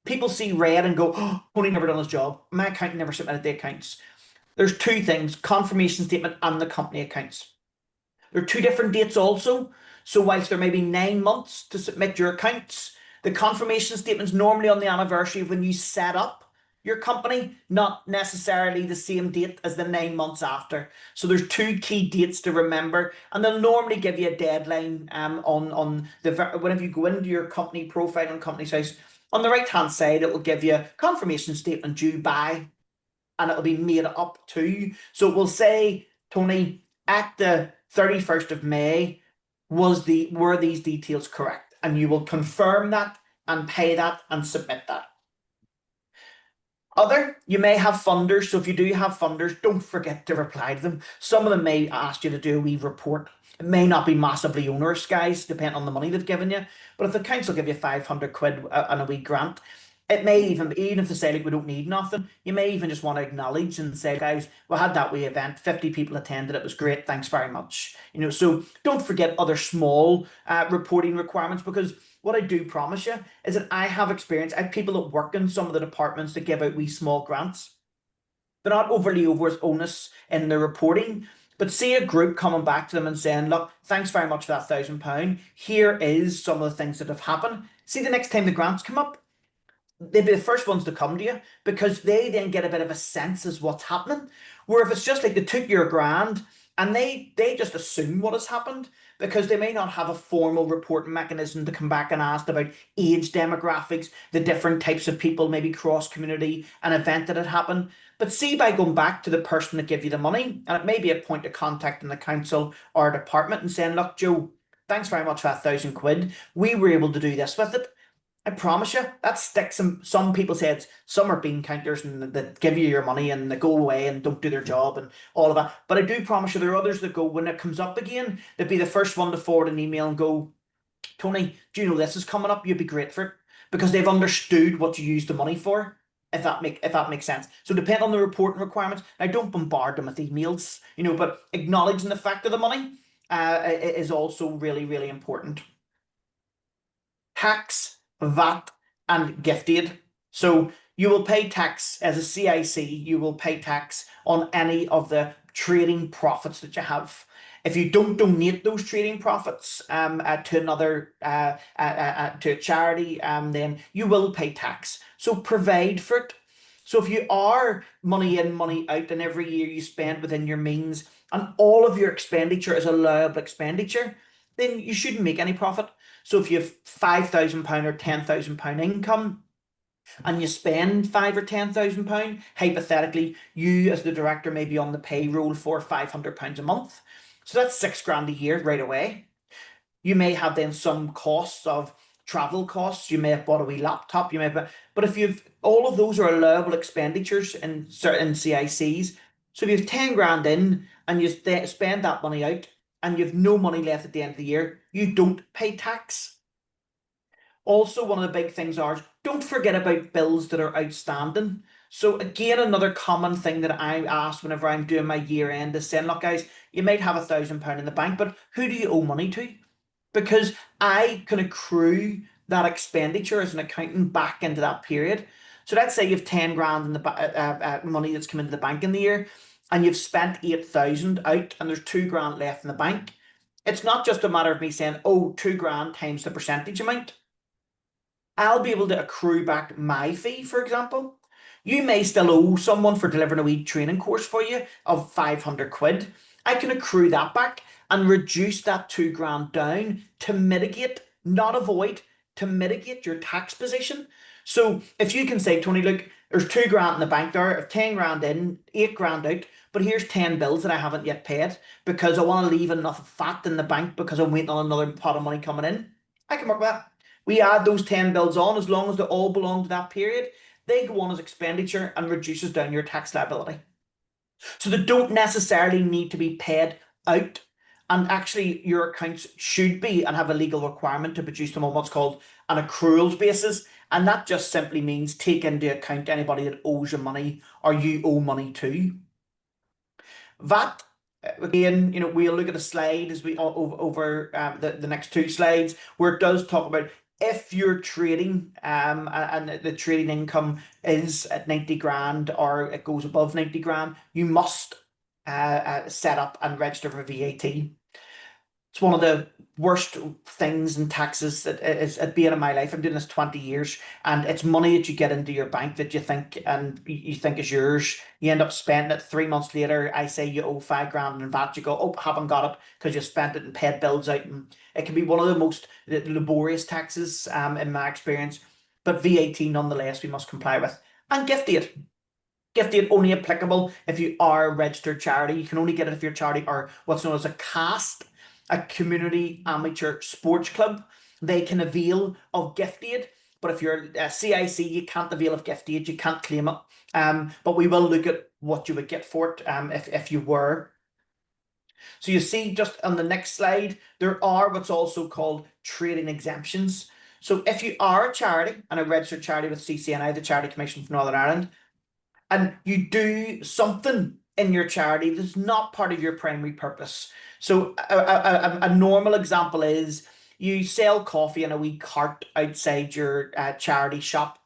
People see red and go, oh, Tony never done his job. My accountant never submitted the accounts. There's two things, confirmation statement and the company accounts. There are two different dates also. So whilst there may be 9 months to submit your accounts, the confirmation statement's normally on the anniversary of when you set up your company, not necessarily the same date as the 9 months after. So there's two key dates to remember, and they'll normally give you a deadline on the whenever you go into your company profile on Companies House. On the right hand side, it will give you confirmation statement due by, and it'll be made up to. So it will say, Tony, at the 31st of May, were these details correct? And you will confirm that and pay that and submit that. You may have funders, so if you do have funders, don't forget to reply to them. Some of them may ask you to do a wee report. It may not be massively onerous, guys, depending on the money they've given you. But if the council give you 500 quid and a wee grant, it may even if they say, like, we don't need nothing, you may even just want to acknowledge and say, guys, we had that wee event, 50 people attended, it was great, thanks very much. So don't forget other small reporting requirements, because what I do promise you is that I have experience. I have people that work in some of the departments that give out wee small grants. They're not overly onus in the reporting, but see a group coming back to them and saying, look, thanks very much for that £1,000. Here is some of the things that have happened. See, the next time the grants come up, they'd be the first ones to come to you, because they then get a bit of a sense as what's happening. Where if it's just like they took your grand and they just assume what has happened, because they may not have a formal reporting mechanism to come back and ask about age demographics, the different types of people, maybe cross community, an event that had happened. But see, by going back to the person that gave you the money, and it may be a point of contact in the council or department, and saying, look, Joe, thanks very much for that £1,000. We were able to do this with it. I promise you, that sticks in some people's heads. Some are bean counters and that give you your money and they go away and don't do their job and all of that. But I do promise you, there are others that go, when it comes up again, they'd be the first one to forward an email and go, Tony, do you know this is coming up? You'd be great for it. Because they've understood what you use the money for, if that makes sense. So depend on the reporting requirements. Now, don't bombard them with emails, but acknowledging the fact of the money is also really, really important. Tax, VAT, and gift aid. So you will pay tax as a CIC, you will pay tax on any of the trading profits that you have. If you don't donate those trading profits to another to a charity, then you will pay tax. So provide for it. So if you are money in, money out, and every year you spend within your means, and all of your expenditure is allowable expenditure, then you shouldn't make any profit. So if you have £5,000 or £10,000 income, and you spend five or £10,000, hypothetically, you as the director may be on the payroll for £500 a month. So that's 6 grand a year right away. You may have then some costs of travel costs. You may have bought a wee laptop. You may have, but if you've all of those are allowable expenditures in certain CICs. So if you have 10 grand in and you spend that money out and you have no money left at the end of the year, you don't pay tax. Also, one of the big things are don't forget about bills that are outstanding. So again, another common thing that I ask whenever I'm doing my year end is saying, look, guys, you might have £1,000 in the bank, but who do you owe money to? Because I can accrue that expenditure as an accountant back into that period. So let's say you've 10 grand in the money that's come into the bank in the year, and you've spent 8,000 out, and there's 2 grand left in the bank. It's not just a matter of me saying, oh, 2 grand times the percentage amount. I'll be able to accrue back my fee, for example. You may still owe someone for delivering a wee training course for you of 500 quid. I can accrue that back and reduce that 2 grand down to mitigate, not avoid, to mitigate your tax position. So if you can say, Tony, look, there's 2 grand in the bank there, I've 10 grand in, 8 grand out, but here's 10 bills that I haven't yet paid because I want to leave enough fat in the bank because I'm waiting on another pot of money coming in. I can work with that. We add those 10 bills on as long as they all belong to that period. They go on as expenditure and reduces down your tax liability. So they don't necessarily need to be paid out. And actually, your accounts should be and have a legal requirement to produce them on what's called an accruals basis. And that just simply means take into account anybody that owes you money or you owe money to. VAT, again, we'll look at a slide as we over the next two slides where it does talk about if you're trading and the trading income is at 90 grand or it goes above 90 grand, you must set up and register for VAT. It's one of the worst things in taxes that is at being in my life. I'm doing this 20 years, and it's money that you get into your bank that you think is yours. You end up spending it 3 months later. I say you owe 5 grand in VAT. You go, oh, haven't got it because you spent it and paid bills out. And it can be one of the most laborious taxes in my experience. But VAT, nonetheless, we must comply with. And gift aid. Gift aid only applicable if you are a registered charity. You can only get it if your charity are what's known as a CAST, a community amateur sports club. They can avail of gift aid, but if you're a CIC, you can't avail of gift aid. You can't claim it. But we will look at what you would get for it if you were. So you see just on the next slide, there are what's also called trading exemptions. So if you are a charity and a registered charity with CCNI, the Charity Commission for Northern Ireland, and you do something in your charity that's not part of your primary purpose. So a normal example is you sell coffee in a wee cart outside your charity shop.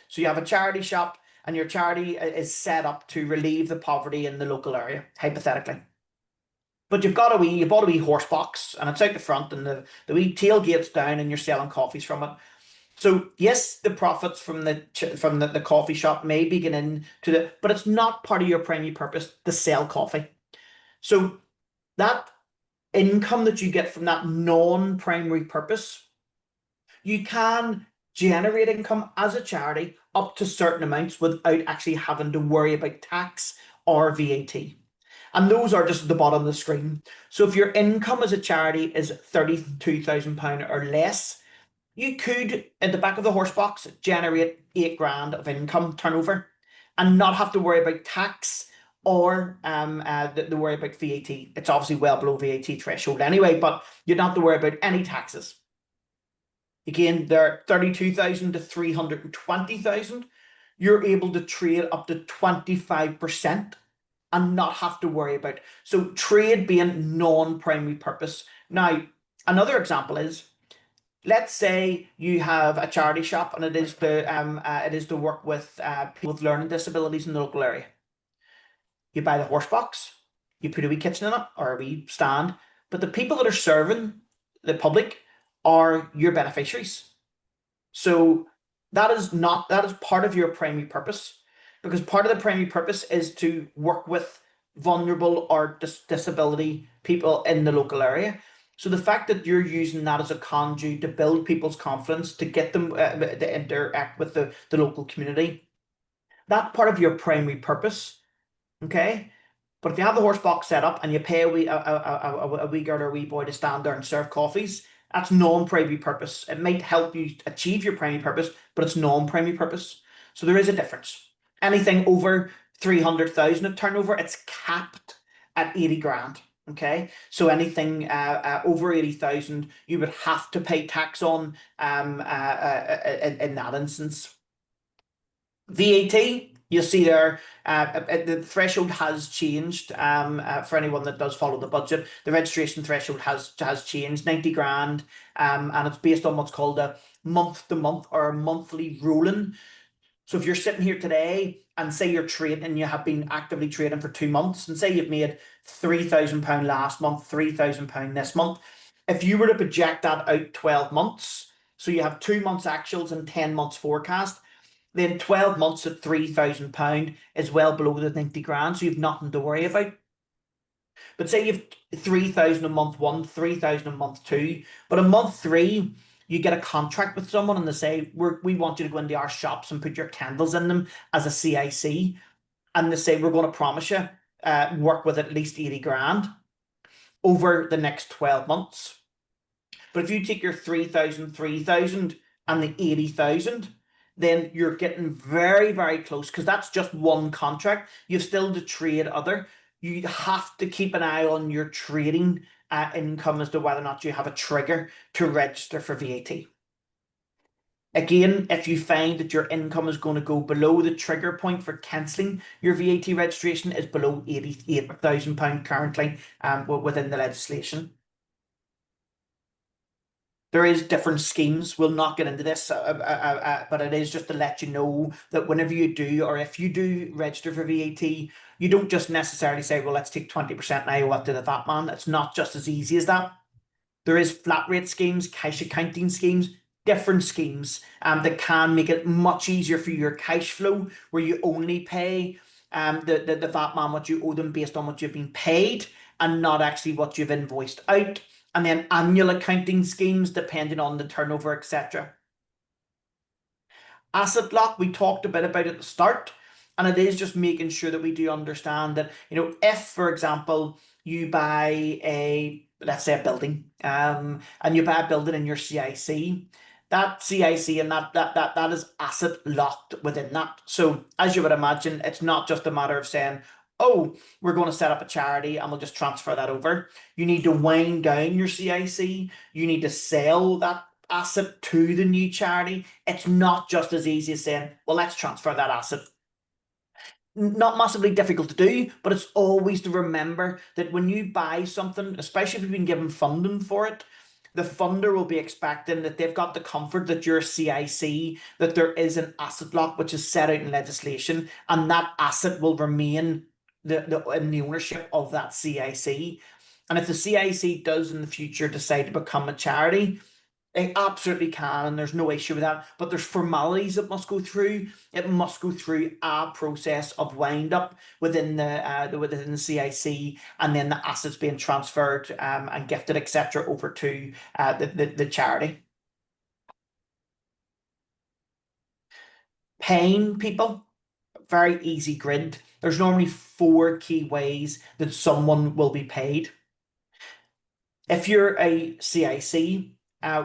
So you have a charity shop and your charity is set up to relieve the poverty in the local area, hypothetically. But you bought a wee horse box and it's out the front and the wee tailgate's down and you're selling coffees from it. So yes, the profits from the coffee shop may be getting into but it's not part of your primary purpose to sell coffee. So that income that you get from that non-primary purpose, you can generate income as a charity up to certain amounts without actually having to worry about tax or VAT. And those are just at the bottom of the screen. So if your income as a charity is £32,000 or less, you could, at the back of the horse box, generate 8 grand of income turnover and not have to worry about tax or the worry about VAT. It's obviously well below VAT threshold anyway, but you don't have to worry about any taxes. Again, they're 32,000 to 320,000. You're able to trade up to 25% and not have to worry about. So trade being non-primary purpose. Now, another example is Let's say you have a charity shop and it is to work with people with learning disabilities in the local area. You buy the horse box, you put a wee kitchen in it or a wee stand, but the people that are serving the public are your beneficiaries. So that is part of your primary purpose, because part of the primary purpose is to work with vulnerable or disability people in the local area. So the fact that you're using that as a conduit to build people's confidence, to get them to interact with the local community, that part of your primary purpose. Okay. But if you have the horse box set up and you pay a wee girl or a wee boy to stand there and serve coffees, that's non-primary purpose. It might help you achieve your primary purpose, but it's non-primary purpose. So there is a difference. Anything over 300,000 of turnover, it's capped at 80 grand. Okay. So anything over 80,000, you would have to pay tax on in that instance. VAT, you'll see there, the threshold has changed. For anyone that does follow the budget, the registration threshold has changed, 90 grand, and it's based on what's called a month to month or a monthly rolling. So if you're sitting here today and say you're trading and you have been actively trading for 2 months, and say you've made £3,000 last month, £3,000 this month, if you were to project that out 12 months, so you have 2 months actuals and 10 months forecast, then 12 months at £3,000 is well below the 90 grand, so you've nothing to worry about. But say you've 3,000 a month one, 3,000 a month two, but a month three, you get a contract with someone and they say, we want you to go into our shops and put your candles in them as a CIC. And they say, we're going to promise you work with at least 80 grand over the next 12 months. But if you take your 3,000, 3,000, and the 80,000, then you're getting very, very close, because that's just one contract. You've still to trade other. You have to keep an eye on your trading income as to whether or not you have a trigger to register for VAT. Again, if you find that your income is going to go below the trigger point for cancelling your VAT registration is below £88,000 currently within the legislation. There is different schemes. We'll not get into this, but it is just to let you know that whenever you do, or if you do register for VAT, you don't just necessarily say, well, let's take 20% now, what to the VAT man. It's not just as easy as that. There is flat rate schemes, cash accounting schemes, different schemes that can make it much easier for your cash flow, where you only pay the VAT man what you owe them based on what you've been paid and not actually what you've invoiced out. And then annual accounting schemes depending on the turnover, etc. Asset lock, we talked a bit about at the start, and it is just making sure that we do understand that, if, for example, you buy let's say a building, and you buy a building in your CIC, that CIC and that is asset locked within that. So as you would imagine, it's not just a matter of saying, oh, we're going to set up a charity and we'll just transfer that over. You need to wind down your CIC. You need to sell that asset to the new charity. It's not just as easy as saying, well, let's transfer that asset. Not massively difficult to do, but it's always to remember that when you buy something, especially if you've been given funding for it, the funder will be expecting that they've got the comfort that you're a CIC, that there is an asset lock which is set out in legislation, and that asset will remain in the ownership of that CIC. And if the CIC does in the future decide to become a charity, they absolutely can, and there's no issue with that. But there's formalities it must go through. It must go through a process of wind up within the CIC, and then the assets being transferred and gifted, etc., over to the charity. Paying people, very easy grid. There's normally 4 key ways that someone will be paid. If you're a CIC,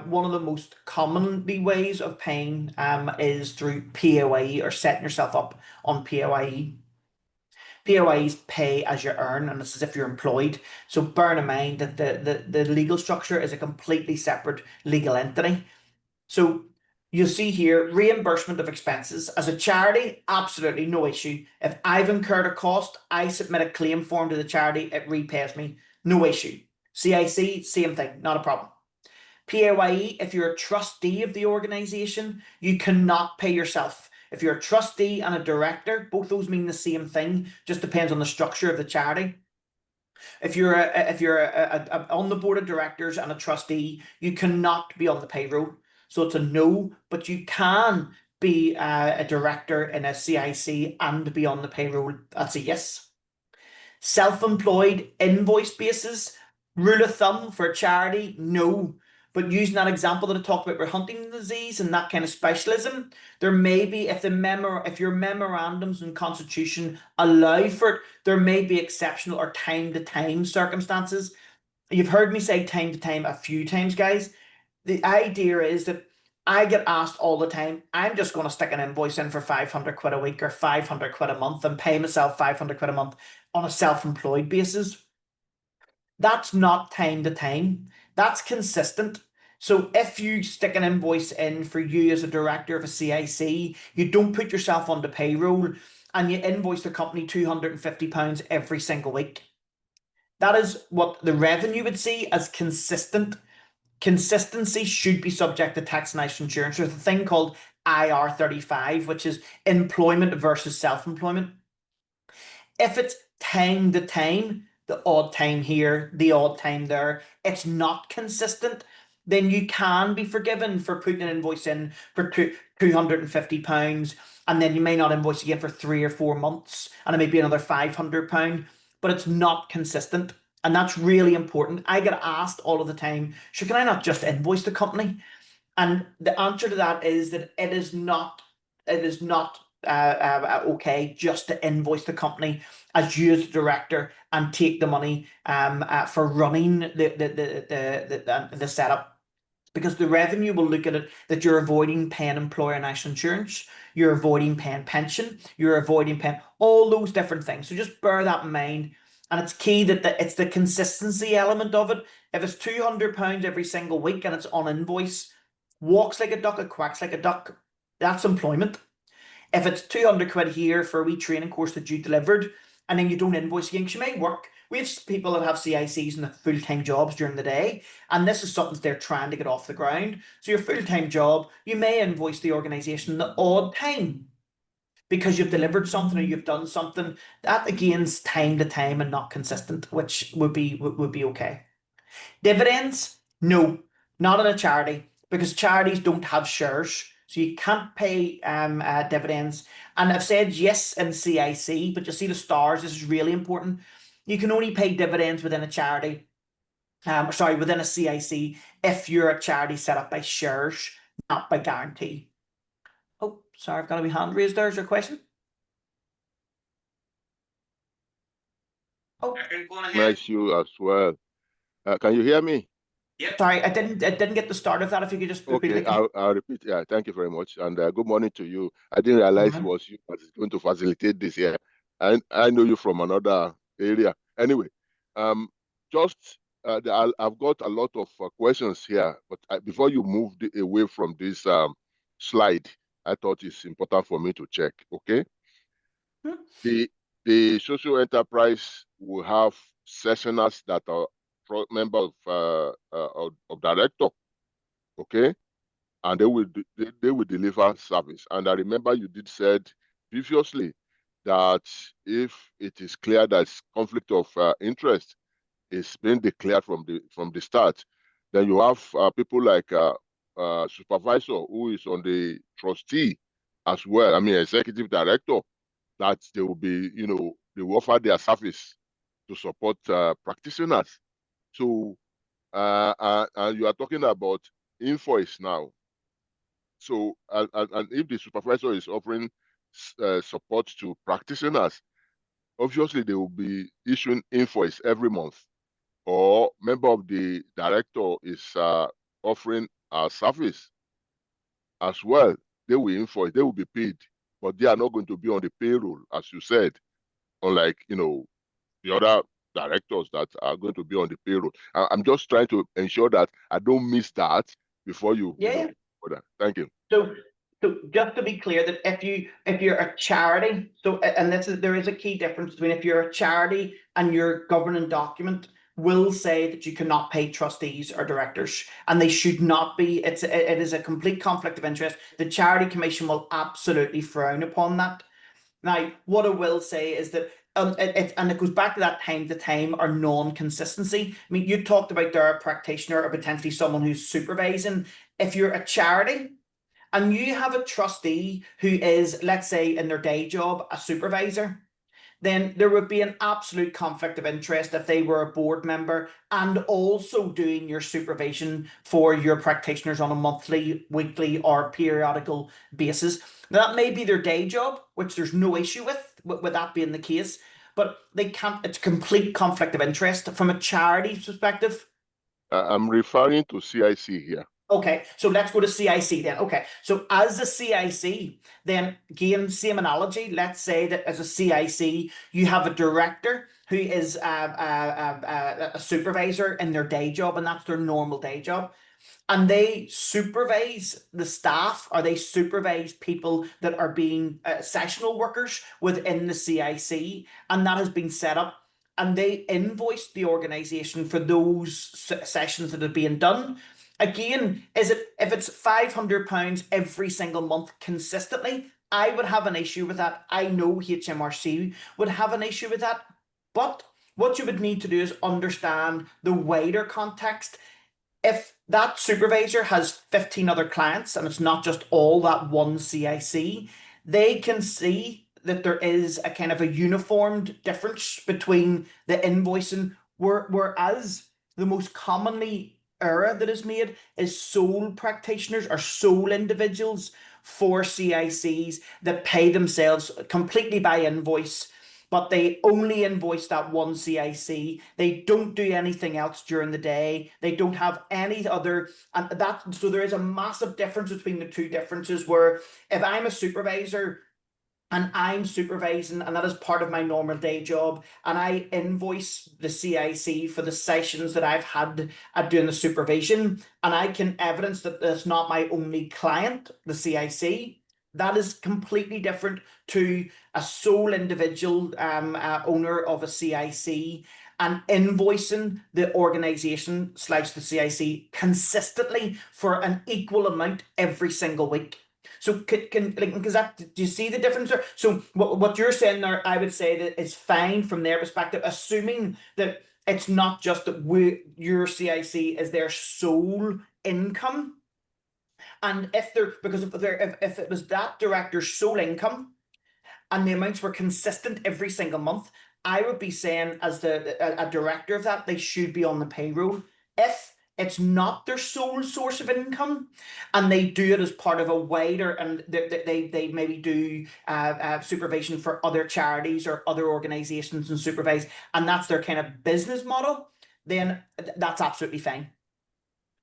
one of the most commonly ways of paying is through PAYE, or setting yourself up on PAYE. PAYE's pay as you earn, and it's as if you're employed. So bear in mind that the legal structure is a completely separate legal entity. So you'll see here, reimbursement of expenses. As a charity, absolutely no issue. If I've incurred a cost, I submit a claim form to the charity, it repays me, no issue. CIC, same thing, not a problem. PAYE, if you're a trustee of the organization, you cannot pay yourself. If you're a trustee and a director, both those mean the same thing, just depends on the structure of the charity. If you're on the board of directors and a trustee, you cannot be on the payroll. So it's a no, but you can be a director in a CIC and be on the payroll. That's a yes. Self-employed invoice basis, rule of thumb for a charity, no. But using that example that I talked about for Huntington disease and that kind of specialism, there may be, if your memorandums and constitution allow for it, there may be exceptional or time to time circumstances. You've heard me say time to time a few times, guys. The idea is that I get asked all the time, I'm just going to stick an invoice in for 500 quid a week or 500 quid a month and pay myself 500 quid a month on a self-employed basis. That's not time to time. That's consistent. So if you stick an invoice in for you as a director of a CIC, you don't put yourself on the payroll and you invoice the company £250 every single week. That is what the revenue would see as consistent. Consistency should be subject to tax and national insurance. There's a thing called IR35, which is employment versus self-employment. If it's time to time, the odd time here, the odd time there, it's not consistent, then you can be forgiven for putting an invoice in for £250, and then you may not invoice again for 3 or 4 months, and it may be another £500, but it's not consistent. And that's really important. I get asked all of the time, sure, can I not just invoice the company? And the answer to that is that it is not okay just to invoice the company as you as the director and take the money for running the setup. Because the revenue will look at it that you're avoiding paying employer national insurance, you're avoiding paying pension, you're avoiding paying all those different things. So just bear that in mind. And it's key that it's the consistency element of it. If it's £200 every single week and it's on invoice, walks like a duck, it quacks like a duck, that's employment. If it's 200 quid here for a wee training course that you delivered, and then you don't invoice again, because you may work. We have people that have CICs and full-time jobs during the day, and this is something they're trying to get off the ground. So your full-time job, you may invoice the organisation the odd time because you've delivered something or you've done something. That again's time to time and not consistent, which would be okay. Dividends? No, not in a charity, because charities don't have shares. So you can't pay dividends. And I've said yes in CIC, but you see the stars, this is really important. You can only pay dividends within a charity, within a CIC, if you're a charity set up by shares, not by guarantee. Oh, sorry, I've got a wee hand raised there. Is there a question? Oh, Nice you as well. Can you hear me? yep. Sorry, I didn't get the start of that. If you could just repeat it Okay, again. I'll repeat. Yeah, thank you very much. And good morning to you. I didn't realize it was you that is going to facilitate this here. I know you from another area. Anyway, just I've got a lot of questions here, but before you move away from this slide, I thought it's important for me to check. Okay, the social enterprise will have sessioners that are members of director. Okay, and they will deliver service. And I remember you did said previously that if it is clear that conflict of interest is being declared from the start, then you have people like supervisor who is on the trustee as well. I mean, executive director, that they will be, they will offer their service to support practitioners. So, and you are talking about invoice now. So, and if the supervisor is offering support to practitioners, obviously they will be issuing invoice every month. Or member of the director is offering a service as well. They will invoice, they will be paid, but they are not going to be on the payroll, as you said, unlike the other directors that are going to be on the payroll. I'm just trying to ensure that I don't miss that before you. Yeah. Thank you. So just to be clear, that if you're a charity, there is a key difference between if you're a charity and your governing document will say that you cannot pay trustees or directors, and they should not be. It is a complete conflict of interest. The Charity Commission will absolutely frown upon that. Now, what I will say is that and it goes back to that time to time or non-consistency. I mean, you talked about there a practitioner or potentially someone who's supervising. If you're a charity and you have a trustee who is, let's say, in their day job, a supervisor, then there would be an absolute conflict of interest if they were a board member and also doing your supervision for your practitioners on a monthly, weekly, or periodical basis. Now, that may be their day job, which there's no issue with that being the case, but they can't, it's complete conflict of interest from a charity perspective. I'm referring to CIC here. Okay, so let's go to CIC then. Okay, so as a CIC, then again, same analogy. Let's say that as a CIC, you have a director who is a supervisor in their day job, and that's their normal day job, and they supervise the staff, or they supervise people that are being sessional workers within the CIC, and that has been set up, and they invoice the organization for those sessions that are being done. Again, is it if it's £500 every single month consistently, I would have an issue with that. I know HMRC would have an issue with that. But what you would need to do is understand the wider context. If that supervisor has 15 other clients and it's not just all that one CIC, they can see that there is a kind of a uniformed difference between the invoicing, whereas the most commonly error that is made is sole practitioners or sole individuals for CICs that pay themselves completely by invoice, but they only invoice that one CIC. They don't do anything else during the day. They don't have any other, and that, so there is a massive difference between the two differences, where if I'm a supervisor and I'm supervising, and that is part of my normal day job, and I invoice the CIC for the sessions that I've had at doing the supervision, and I can evidence that that's not my only client, the CIC. That is completely different to a sole individual owner of a CIC and invoicing the organization slash the CIC consistently for an equal amount every single week. So can like, because that, do you see the difference there? So what you're saying there, I would say that it's fine from their perspective, assuming that it's not just that your CIC is their sole income. And if they're, because if it was that director's sole income and the amounts were consistent every single month, I would be saying, as a director of that, they should be on the payroll. If it's not their sole source of income, and they do it as part of a wider, and they maybe do supervision for other charities or other organizations and supervise, and that's their kind of business model, then that's absolutely fine.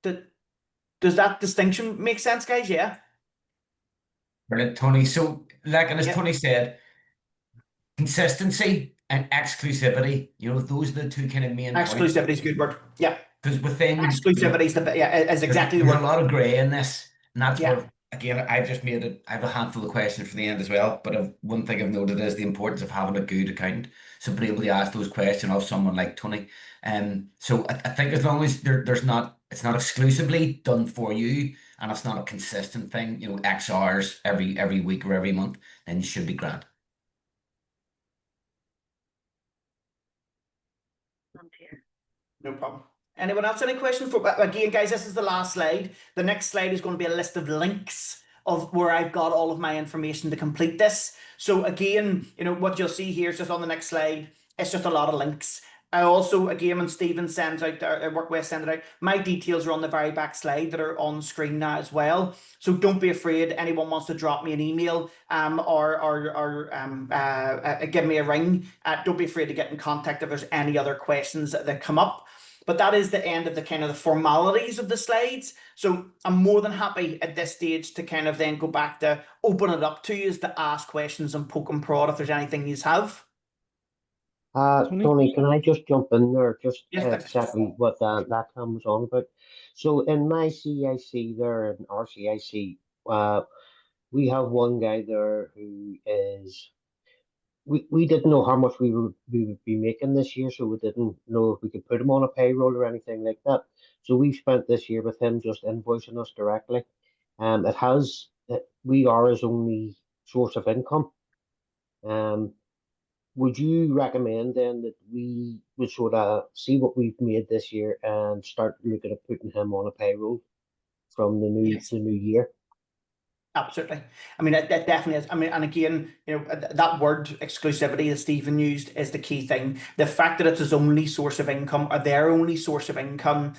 Does that distinction make sense, guys? Yeah. Brilliant, Tony. So, like, and as Yeah. Tony said, consistency and exclusivity, those are the two kind of main points. Exclusivity is a good word. Yeah. Because within exclusivity is is exactly the there's word. a lot of grey in this, and that's Yeah. where, again, I've just made it. I have a handful of questions for the end as well, but one thing I've noted is the importance of having a good accountant, so being able to ask those questions of someone like Tony. So I think as long as there's not, it's not exclusively done for you, and it's not a consistent thing, X hours every week or every month, then you should be grand. No problem. Anyone else? Any questions? Again, guys, this is the last slide. The next slide is going to be a list of links of where I've got all of my information to complete this. So again, what you'll see here is just on the next slide. It's just a lot of links. I also, again, when Stephen sends out, Workway send it out, my details are on the very back slide that are on screen now as well. So don't be afraid. Anyone wants to drop me an email or give me a ring. Don't be afraid to get in contact if there's any other questions that come up. But that is the end of the kind of the formalities of the slides. So I'm more than happy at this stage to kind of then go back to open it up to you to ask questions and poke and prod if there's anything you have. Tony, can I just jump in there? Just Yes, exactly what that Tom was on about. So in my CIC there, in our CIC, we have one guy there who is we didn't know how much we would be making this year, so we didn't know if we could put him on a payroll or anything like that. So we've spent this year with him just invoicing us directly. We are his only source of income. Would you recommend then that we would sort of see what we've made this year and start looking at putting him on a payroll from Yes. the new year? Absolutely. I mean, that definitely is. I mean, and again, that word exclusivity that Stephen used is the key thing. The fact that it's his only source of income or their only source of income,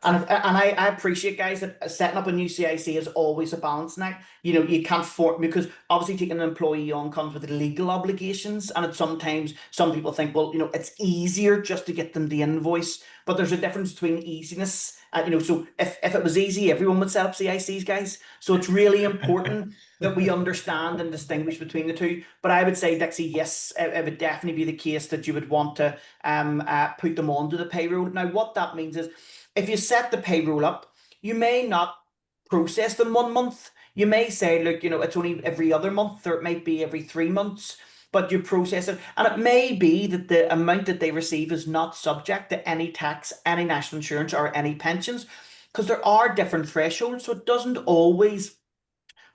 and I appreciate, guys, that setting up a new CIC is always a balancing act. You can't because obviously taking an employee on comes with legal obligations, and it's sometimes some people think, well, it's easier just to get them the invoice, but there's a difference between easiness. So if it was easy, everyone would set up CICs, guys. So it's really important that we understand and distinguish between the two. But I would say, Dixie, yes, it would definitely be the case that you would want to put them onto the payroll. Now, what that means is, if you set the payroll up, you may not process them 1 month. You may say, look, it's only every other month, or it might be every 3 months, but you process it. And it may be that the amount that they receive is not subject to any tax, any national insurance, or any pensions, because there are different thresholds. So it doesn't always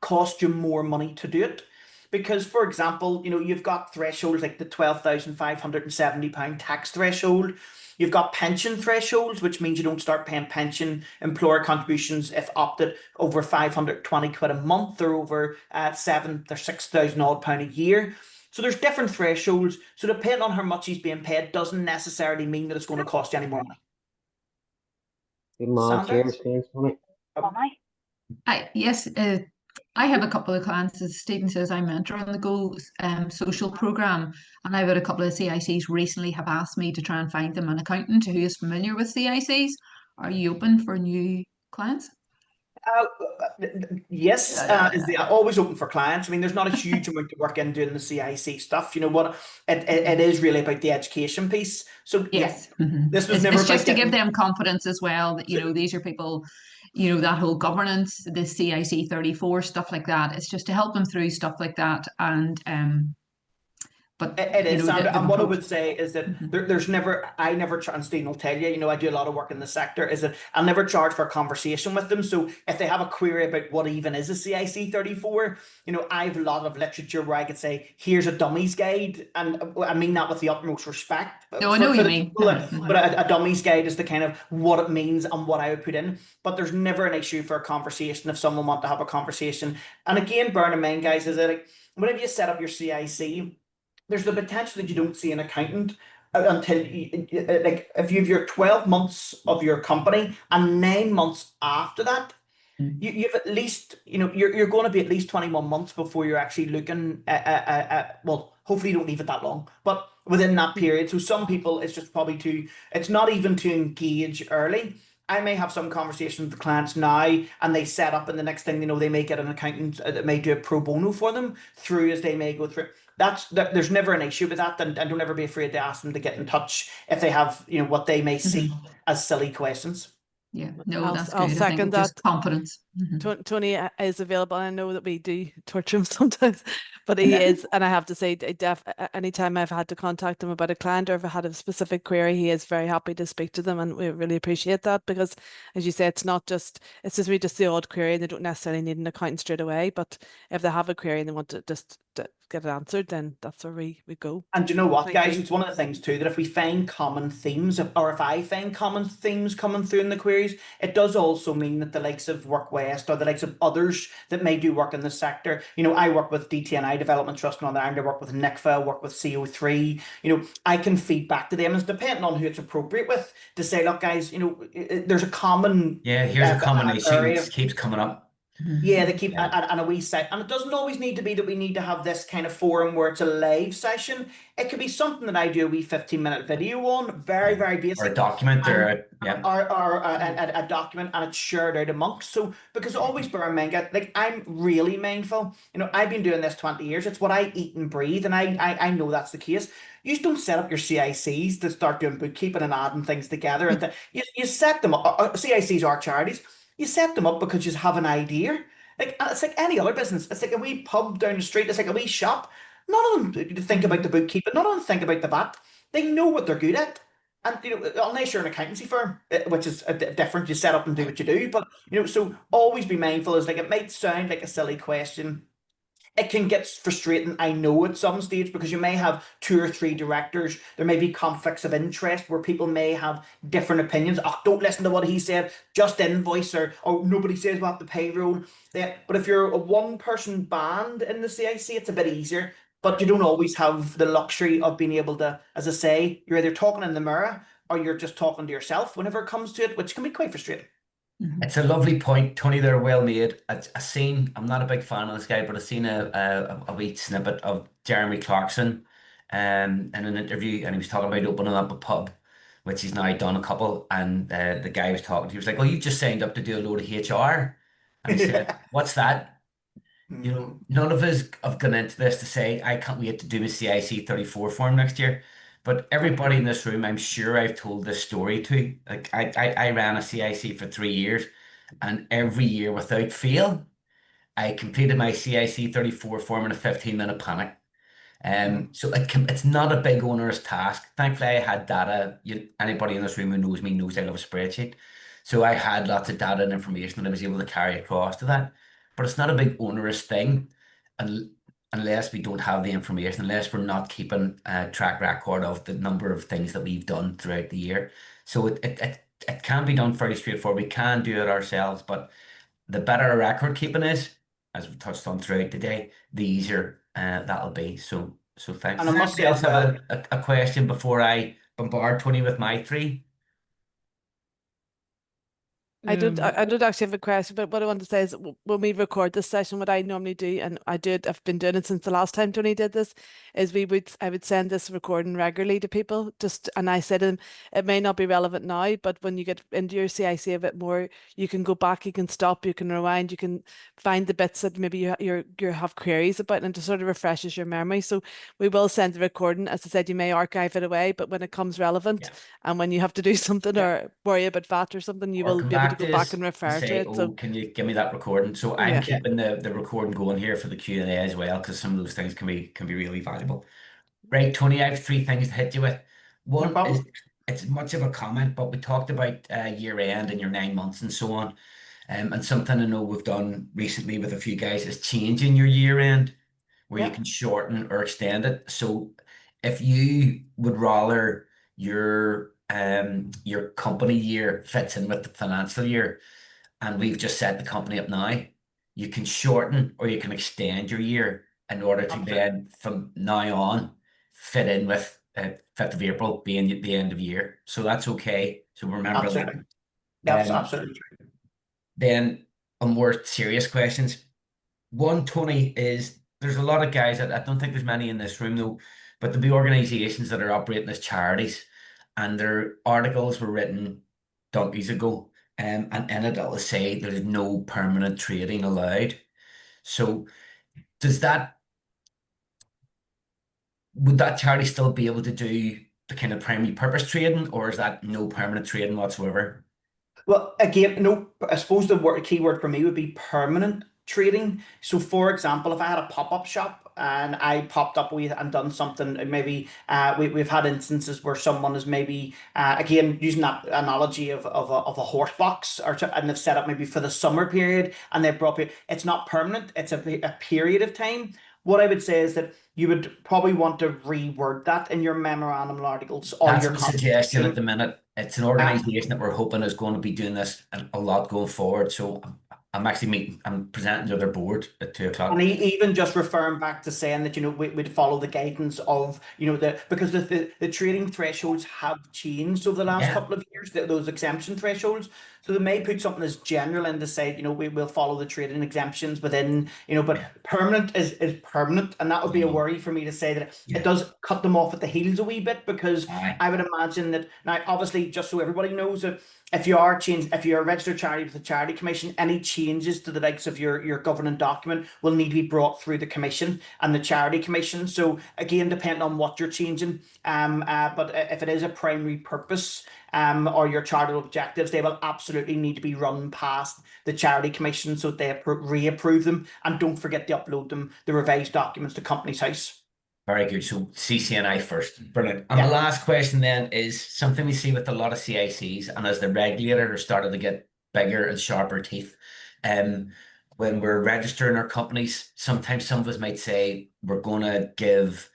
cost you more money to do it. Because, for example, you've got thresholds like the £12,570 tax threshold. You've got pension thresholds, which means you don't start paying pension employer contributions if opted over 520 quid a month or over £7,000 or £6,000 odd pound a year. So there's different thresholds. So depending on how much he's being paid doesn't necessarily mean that it's going to cost you any more money. Good man, Sandra? cheers, thanks, Tony. Yes, I have a couple of clients, as Stephen says, I mentor on the Go social program, and I've had a couple of CICs recently have asked me to try and find them an accountant who is familiar with CICs. Are you open for new clients? Yes, always open for clients. I mean, there's not a huge amount of work in doing the CIC stuff. You know what? It is really about the education piece. So Yes, this was never it's about just to give getting. them confidence as well that these are people, that whole governance, the CIC 34 stuff like that. It's just to help them through stuff like that, and but It is, Sandra, and what I would approach. say is that there's never, I never, and Steve will tell you, I do a lot of work in the sector, is that I'll never charge for a conversation with them. So if they have a query about what even is a CIC 34, I have a lot of literature where I could say, here's a dummies guide. And I mean that with the utmost respect. No, I know what you mean. But a dummies guide is the kind of what it means and what I would put in. But there's never an issue for a conversation if someone wants to have a conversation. And again, bear in mind, guys, is that whenever you set up your CIC, there's the potential that you don't see an accountant until if you have your 12 months of your company and 9 months after that, you've at least, you're going to be at least 21 months before you're actually looking at well, hopefully you don't leave it that long, but within that period. So some people, it's just probably it's not even to engage early. I may have some conversations with the clients now and they set up, and the next thing they know, they may get an accountant that may do a pro bono for them through as they may go through. There's never an issue with that, and don't ever be afraid to ask them to get in touch if they have what they may see as silly questions. Yeah, no, that's good. I'll second that. Just confidence. Tony is available. I know that we do torture him sometimes, but he is, and I have to say, anytime I've had to contact him about a client or if I had a specific query, he is very happy to speak to them, and we really appreciate that, because, as you say, it's just really just the odd query. They don't necessarily need an accountant straight away, but if they have a query and they want to just get it answered, then that's where we go. And you know what, guys, it's one of the things too, that if we find common themes, or if I find common themes coming through in the queries, it does also mean that the likes of WorkWest or the likes of others that may do work in the sector, I work with DTNI Development Trust in Northern Ireland, I work with NICFA, I work with CO3, I can feed back to them, and it's depending on who it's appropriate with, to say, look, guys, there's a common here's a common issue that keeps coming up. Yeah, they keep and a wee set, and it doesn't always need to be that we need to have this kind of forum where it's a live session. It could be something that I do a wee 15-minute video on, very basic, or a document, or a document, and it's shared out amongst. So because always bear in mind, like, I'm really mindful. I've been doing this 20 years. It's what I eat and breathe, and I know that's the case. You just don't set up your CICs to start doing bookkeeping and adding things together, and you set them up. CICs are charities. You set them up because you have an idea. Like, it's like any other business. It's like a wee pub down the street. It's like a wee shop. None of them think about the bookkeeping. None of them think about the VAT. They know what they're good at. And unless you're an accountancy firm, which is different, you set up and do what you do. But so always be mindful. Is like it might sound like a silly question, it can get frustrating, I know, at some stage, because you may have two or three directors. There may be conflicts of interest where people may have different opinions. Oh, don't listen to what he said, just invoice, or nobody says about the payroll. Yeah, but if you're a one-person band in the CIC, it's a bit easier. But you don't always have the luxury of being able to, as I say, you're either talking in the mirror or you're just talking to yourself whenever it comes to it, which can be quite frustrating. It's a lovely point, Tony. They're well made. I seen. I'm not a big fan of this guy, but I seen a wee snippet of Jeremy Clarkson, in an interview, and he was talking about opening up a pub, which he's now done a couple. And the guy was talking. He was like, "Well, you just signed up to do a load of HR," and he said, "What's that?" None of us have gone into this to say, I can't wait to do my CIC 34 form next year. But everybody in this room, I'm sure I've told this story to. Like I ran a CIC for 3 years, and every year without fail, I completed my CIC 34 form in a 15-minute panic. So it's not a big onerous task. Thankfully, I had data. Anybody in this room who knows me knows I love a spreadsheet. So I had lots of data and information that I was able to carry across to that. But it's not a big onerous thing, un unless we don't have the information, unless we're not keeping a track record of the number of things that we've done throughout the year. So it can be done fairly straightforward. We can do it ourselves, but the better our record keeping is, as we've touched on throughout the day, the easier that'll be. So thanks. And I Does must anybody say else as have well, a question before I bombard Tony with my three? I don't actually have a question, but what I want to say is when we record this session, what I normally do, and I've been doing it since the last time Tony did this, is I would send this recording regularly to people, and I said to them, it may not be relevant now, but when you get into your CIC a bit more, you can go back, you can stop, you can rewind, you can find the bits that maybe you have queries about, and it just sort of refreshes your memory. So we will send the recording. As I said, you may archive it away, but when it comes relevant, Yeah. and when you have to do something Yeah. or worry about VAT or something, you Or will come be able to back go to back us and and refer to say, it. oh, So can you give me that recording? So I'm yeah. keeping the recording going here for the Q&A as well, because some of those things can be really valuable. Right, Tony, I have three things to hit you with. no One is, problem. it's much of a comment, but we talked about year end and your 9 months and so on. And something I know we've done recently with a few guys is changing your year end, where you Yeah. can shorten or extend it. So if you would rather your company year fits in with the financial year, and we've just set the company up now, you can shorten or you can extend your year in order to Absolutely. then from now on fit in with 5th of April being the end of year. So that's okay. So remember that. Absolutely. That's Um, absolutely true. then on more serious questions. One, Tony, is there's a lot of guys that I don't think there's many in this room though, but there'll be organizations that are operating as charities, and their articles were written donkeys ago, and in it it'll say there's no permanent trading allowed. So does that would that charity still be able to do the kind of primary purpose trading, or is that no permanent trading whatsoever? Well, again, no, I suppose the key word for me would be permanent trading. So, for example, if I had a pop-up shop and I popped up with and done something, maybe we've had instances where someone is maybe, again, using that analogy of a horse box, and they've set up maybe for the summer period and they've brought it, it's not permanent, it's a period of time. What I would say is that you would probably want to reword that in your memorandum articles or That's your my suggestion at constitution. the minute. It's an Uh, organization that we're hoping is going to be doing this a lot going forward. So I'm presenting to their board at 2 o'clock. And even just referring back to saying that, we'd follow the guidance of, because the trading thresholds have changed over the last Yeah, couple of years, those exemption thresholds. So they may put something as general in to say, we will follow the trading exemptions within, but yeah, permanent is permanent. And that would be a yeah, worry for me to say that it yeah. does cut them off at the heels a wee bit, because Aye, I would imagine that now, obviously, just so everybody knows that if you're a registered charity with the Charity Commission, any changes to the likes of your governing document will need to be brought through the Commission and the Charity Commission. So again, depending on what you're changing, but if it is a primary purpose, or your charitable objectives, they will absolutely need to be run past the Charity Commission so that they reapprove them. And don't forget to upload them, the revised documents, to Companies House. Very good. So CCNI first. Brilliant. And the Yeah. last question then is something we see with a lot of CICs, and as the regulator has started to get bigger and sharper teeth, when we're registering our companies, sometimes some of us might say we're going to give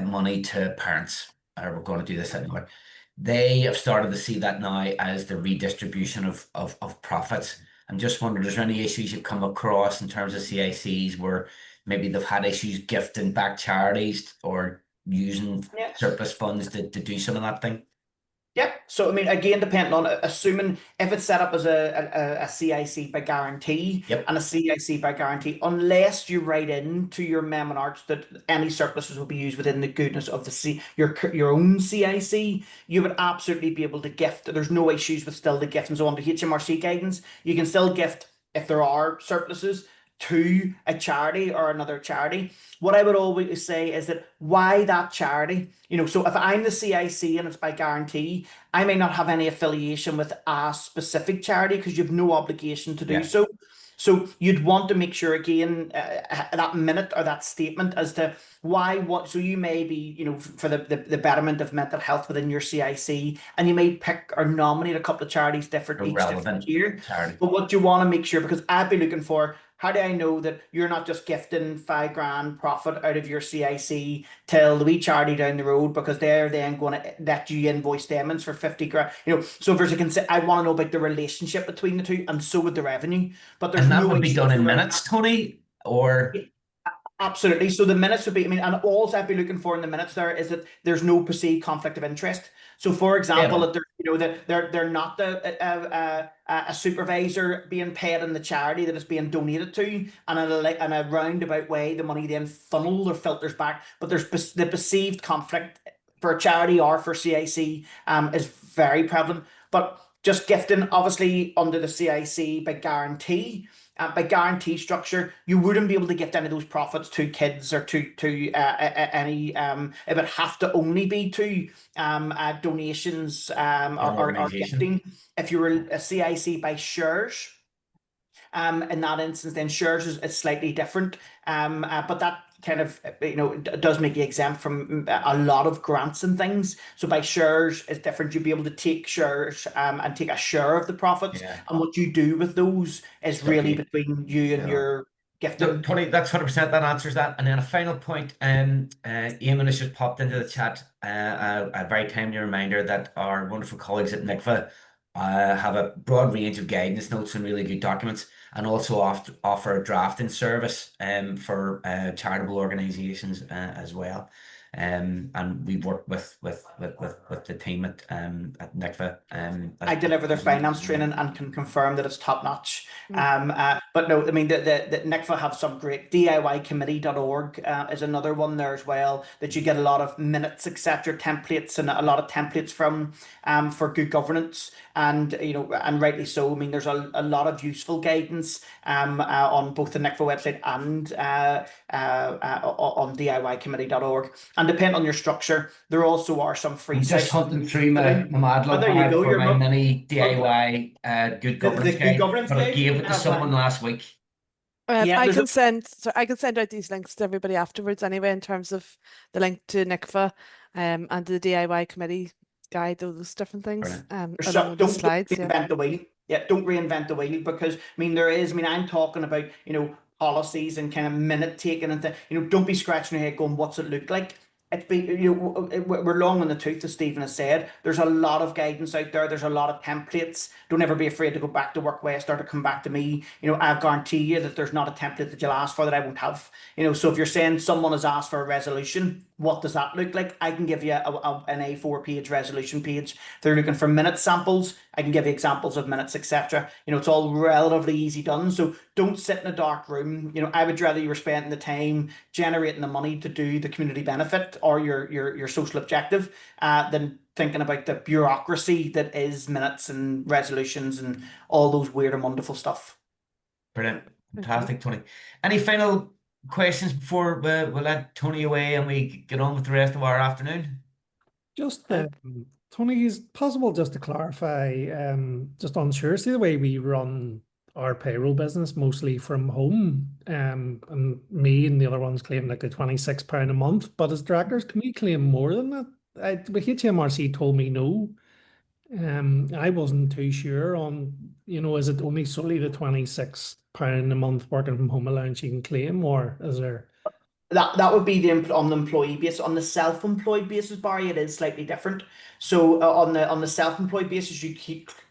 money to parents, or we're going to do this anyway. They have started to see that now as the redistribution of profits. I'm just wondering, is there any issues you've come across in terms of CICs where maybe they've had issues gifting back charities or using Yeah. surplus funds to do some of that thing? Yeah. So I mean, again, depending on assuming if it's set up as a CIC by guarantee Yep. and a CIC by guarantee, unless you write into your memo arts that any surpluses will be used within the goodness of your own CIC, you would absolutely be able to gift. There's no issues with still the gift. And so under HMRC guidance, you can still gift if there are surpluses to a charity or another charity. What I would always say is that why that charity? So if I'm the CIC and it's by guarantee, I may not have any affiliation with a specific charity because you have no obligation to do Yeah. so. So you'd want to make sure again that minute or that statement as to why what. So you may be for the betterment of mental health within your CIC, and you may pick or nominate a couple of charities different Relevant year. charity. But what you want to make sure, because I'd be looking for, how do I know that you're not just gifting £5,000 profit out of your CIC till the wee charity down the road because they're then going to let you invoice them for 50 grand? So if there's I want to know about the relationship between the two, and so would the revenue. But there's And that no would be done in issues around minutes, Tony, or absolutely. So the minutes would be, and all I'd be looking for in the minutes there is that there's no perceived conflict of interest. So, for example, that they're not a supervisor being paid in the charity that is being donated to, and in a roundabout way, the money then funneled or filters back. But there's the perceived conflict for a charity or for CIC is very prevalent. But just gifting, obviously, under the CIC by guarantee structure, you wouldn't be able to gift any of those profits to kids or to any. It would have to only be to donations or gifting. If you were a CIC by shares, in that instance, then shares is slightly different. But that kind of does make you exempt from a lot of grants and things. So by shares is different. You'll be able to take shares and take a share of the profits, and what you do with those is really between you and your gifting. No, Tony, that's 100%. That answers that. And then a final point, Eamon has just popped into the chat a very timely reminder that our wonderful colleagues at NICFA have a broad range of guidance notes and really good documents, and also offer a drafting service for charitable organisations as well. And we've worked with the team at NICFA. I deliver their finance training and can confirm that it's top notch. But no, I mean the NICFA have some great DIYcommittee.org is another one there as well, that you get a lot of minutes, etc., templates, and a lot of templates from for good governance, and and rightly so. I mean, there's a lot of useful guidance on both the NICFA website and on DIYcommittee.org. And depending on your structure, there also are some free sites. Just hunting through my Mad Love bag for my mini DIY good governance guide, but I gave it to someone last week. I can send out these links to everybody afterwards anyway, in terms of the link to NICFA and the DIY committee guide, those different things along with the slides. Don't reinvent the wheel. Yeah, don't reinvent the wheel, because I'm talking about policies and kind of minute taking and don't be scratching your head going, what's it look like? We're long on the tooth, as Stephen has said. There's a lot of guidance out there. There's a lot of templates. Don't ever be afraid to go back to Work West or to come back to me. I guarantee you that there's not a template that you'll ask for that I won't have. So if you're saying someone has asked for a resolution, what does that look like? I can give you an A4 page resolution page. If they're looking for minute samples, I can give you examples of minutes, etc. It's all relatively easy done. So don't sit in a dark room. I would rather you were spending the time generating the money to do the community benefit or your social objective than thinking about the bureaucracy that is minutes and resolutions and all those weird and wonderful stuff. Brilliant. Fantastic, Tony. Any final questions before we'll let Tony away and we get on with the rest of our afternoon? Just Tony, is it possible just to clarify, just on Sure, see the way we run our payroll business mostly from home. And me and the other ones claim like the £26 a month. But as directors, can we claim more than that? The HMRC told me no. I wasn't too sure on, is it only solely the £26 a month working from home allowance you can claim, or is there? That would be on the employee basis. On the self-employed basis, Barry, it is slightly different. So on the self-employed basis,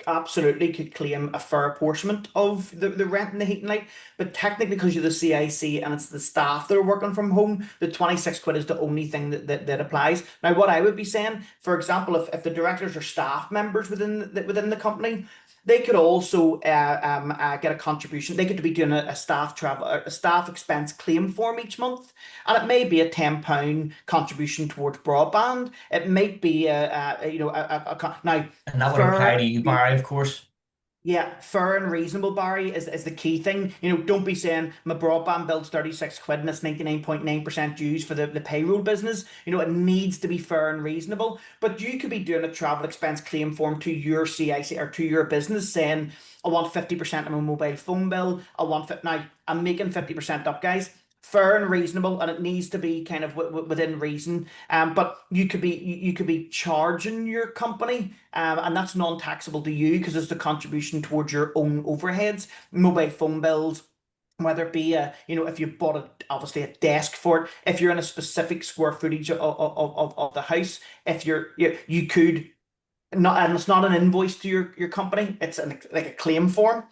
absolutely could claim a fair apportionment of the rent and the heat and light. But technically, because you're the CIC and it's the staff that are working from home, the 26 quid is the only thing that applies. Now, what I would be saying, for example, if the directors are staff members within the company, they could also get a contribution. They could be doing a staff expense claim form each month, and it may be a £10 contribution towards broadband. It might be now. And that would apply to you, Barry, of course. Yeah, fair and reasonable, Barry, is the key thing. Don't be saying my broadband bill's 36 quid and it's 99.9% dues for the payroll business. It needs to be fair and reasonable. But you could be doing a travel expense claim form to your CIC or to your business saying, I want 50% of my mobile phone bill. Now I'm making 50% up, guys. Fair and reasonable, and it needs to be kind of within reason. But you could be charging your company, and that's non-taxable to you because it's the contribution towards your own overheads, mobile phone bills, whether it be if you bought obviously a desk for it, if you're in a specific square footage of the house, if you could not, and it's not an invoice to your company, it's like a claim form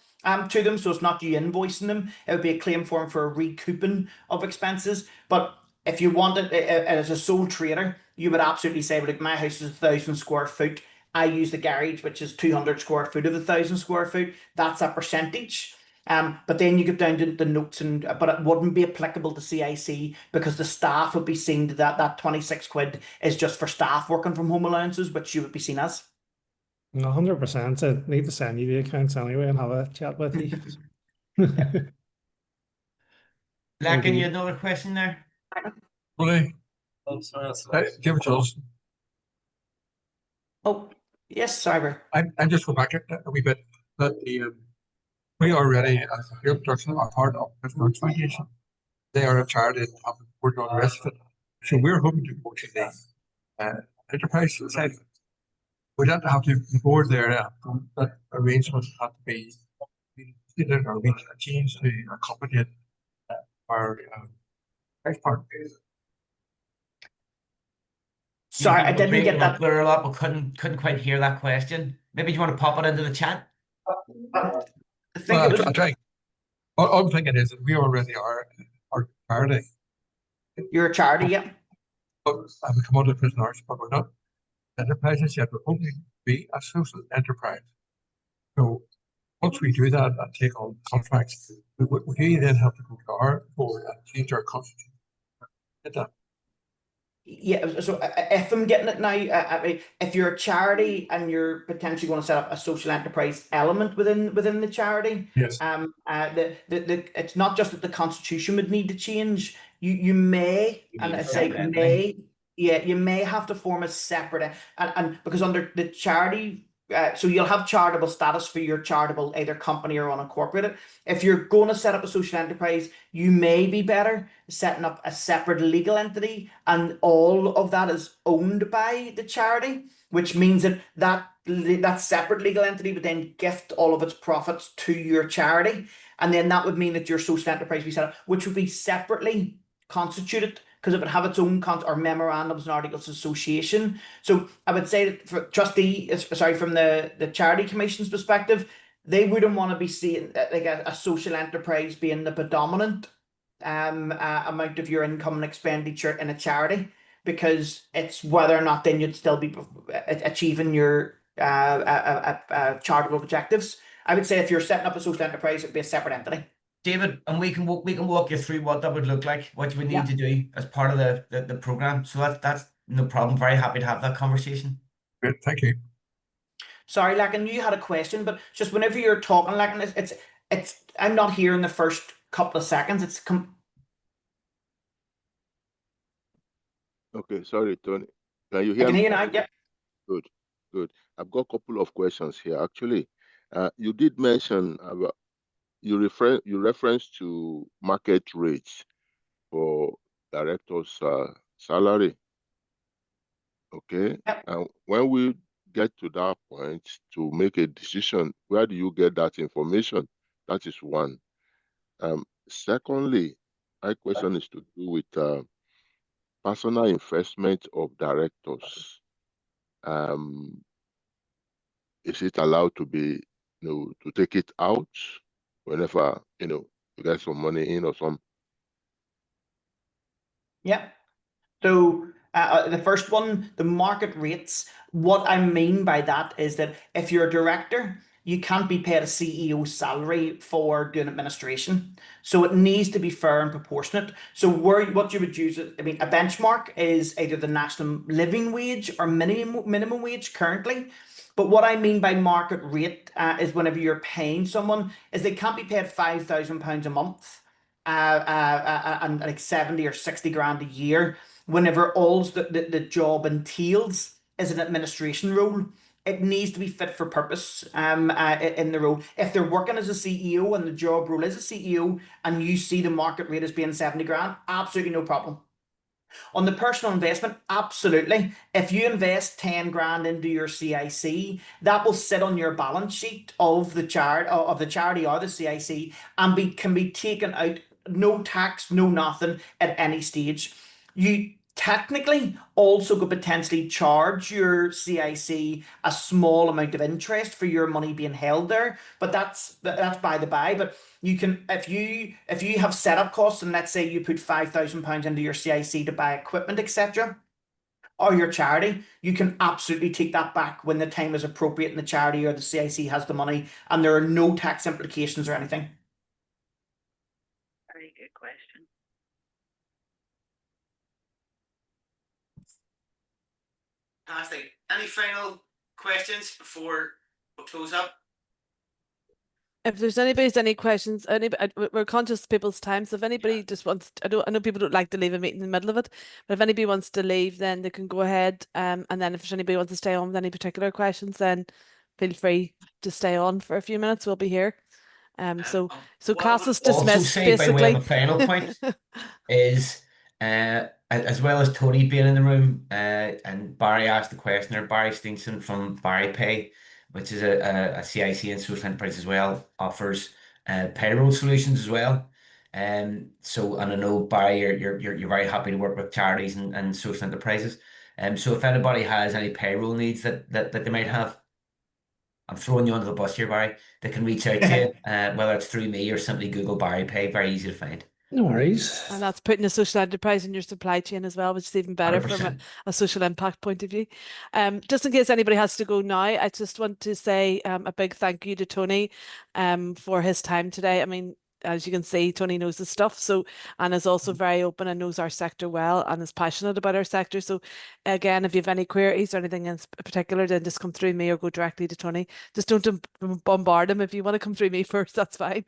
to them, so it's not you invoicing them. It would be a claim form for a recouping of expenses. But if you wanted as a sole trader, you would absolutely say, like, my house is 1,000 square foot. I use the garage, which is 200 square foot of 1,000 square foot. That's a percentage. But then you get down to the notes, but it wouldn't be applicable to CIC because the staff would be seen that 26 quid is just for staff working from home allowances, which you would be seen as. 100%. I need to send you the accounts anyway and have a chat with you. Larkin, you had another question there? Really? Give it to us. Oh, yes, Cyber. I just go back a wee bit. That we already, as a field production, are part of the North Foundation. They are a charity and have worked on the rest of it. So we're hoping to go to the enterprise side. We don't have to board there. That arrangements have to be or we can change to accommodate our price part. Sorry, I didn't get that. There a lot, but couldn't quite hear that question. Maybe you want to pop it into the chat. I think I'll try. All I'm thinking is that we already are our charity. You're a charity, yeah. I'm a commodity prisoners, but we're not enterprises yet. We're hoping to be a social enterprise. So once we do that and take on contracts, we then have to go to our board and change our constitution. Get that. Yeah, so if I'm getting it now, I mean, if you're a charity and you're potentially going to set up a social enterprise element within the charity, yes, it's not just that the constitution would need to change. You may, and I say may, yeah, you may have to form a separate and because under the charity. So you'll have charitable status for your charitable either company or unincorporated. If you're going to set up a social enterprise, you may be better setting up a separate legal entity, and all of that is owned by the charity, which means that separate legal entity would then gift all of its profits to your charity, and then that would mean that your social enterprise would be set up, which would be separately constituted, because it would have its own or memorandums and articles of association. So I would say that from the charity commission's perspective, they wouldn't want to be seeing like a social enterprise being the predominant amount of your income and expenditure in a charity, because it's whether or not then you'd still be achieving your charitable objectives. I would say if you're setting up a social enterprise, it'd be a separate entity. David, and we can walk you through what that would look like, what you would need to do as part of the program. So that's no problem. Very happy to have that conversation. Great, thank you. Sorry, Larkin, you had a question, but just whenever you're talking, Larkin, it's I'm not hearing the first couple of seconds. Okay, sorry, Tony. Can you hear I can me? hear you now. Yeah. Good. I've got a couple of questions here. Actually, you did mention about you reference to market rates for directors' salary. Okay, Yep. and when we get to that point to make a decision, where do you get that information? That is one. Secondly, my question is to do with personal investment of directors. Is it allowed to be, to take it out whenever, you get some money in or some? Yeah. So the first one, the market rates, what I mean by that is that if you're a director, you can't be paid a CEO salary for doing administration. So it needs to be fair and proportionate. So what you would use, I mean, a benchmark is either the national living wage or minimum wage currently. But what I mean by market rate is whenever you're paying someone, is they can't be paid £5,000 a month and like 70 or 60 grand a year whenever all the job entails is an administration role. It needs to be fit for purpose in the role. If they're working as a CEO and the job role is a CEO and you see the market rate as being 70 grand, absolutely no problem. On the personal investment, absolutely. If you invest 10 grand into your CIC, that will sit on your balance sheet of the charity or the CIC and can be taken out, no tax, no nothing at any stage. You technically also could potentially charge your CIC a small amount of interest for your money being held there, but that's by the by. But you can, if you have setup costs, and let's say you put £5,000 into your CIC to buy equipment, etc., or your charity, you can absolutely take that back when the time is appropriate and the charity or the CIC has the money, and there are no tax implications or anything. Very good question. Fantastic. Any final questions before we close up? If there's any questions, we're conscious of people's time. So if anybody just wants, I know people don't like to leave a meeting in the middle of it, but if anybody wants to leave, then they can go ahead. And then if there's anybody wants to stay on with any particular questions, then feel free to stay on for a few minutes. We'll be here. So class is dismissed, say, basically. By way of a final point, is as well as Tony being in the room, and Barry asked the question, or Barry Steenson from Barry Pay, which is a CIC and social enterprise as well, offers payroll solutions as well. So, and I know, Barry, you're very happy to work with charities and social enterprises. So if anybody has any payroll needs that they might have, I'm throwing you under the bus here, Barry, they can reach out to you, whether it's through me or simply Google Barry Pay, very easy to find. No worries. And that's putting a social enterprise in your supply chain as well, which is even better 100%. from a social impact point of view. Just in case anybody has to go now, I just want to say a big thank you to Tony for his time today. I mean, as you can see, Tony knows his stuff, and is also very open and knows our sector well and is passionate about our sector. So again, if you have any queries or anything in particular, then just come through me or go directly to Tony. Just don't bombard him. If you want to come through me first, that's fine.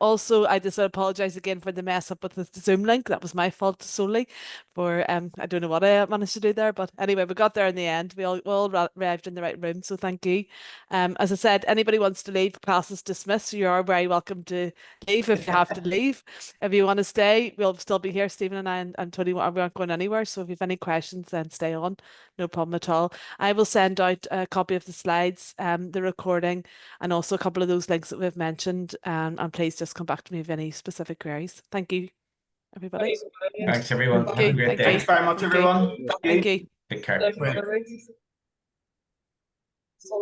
Also, I just apologize again for the mess up with the Zoom link. That was my fault solely for I don't know what I managed to do there, but anyway, we got there in the end. We all arrived in the right room, so thank you. As I said, anybody wants to leave, class is dismissed, so you are very welcome to leave if you have to leave. If you want to stay, we'll still be here. Stephen and I and Tony aren't going anywhere, so if you have any questions, then stay on, no problem at all. I will send out a copy of the slides, the recording, and also a couple of those links that we've mentioned, and please just come back to me with any specific queries. Thank you, everybody. Thanks, everyone. Have a great day. Thanks very much, everyone. Thank you. Take care.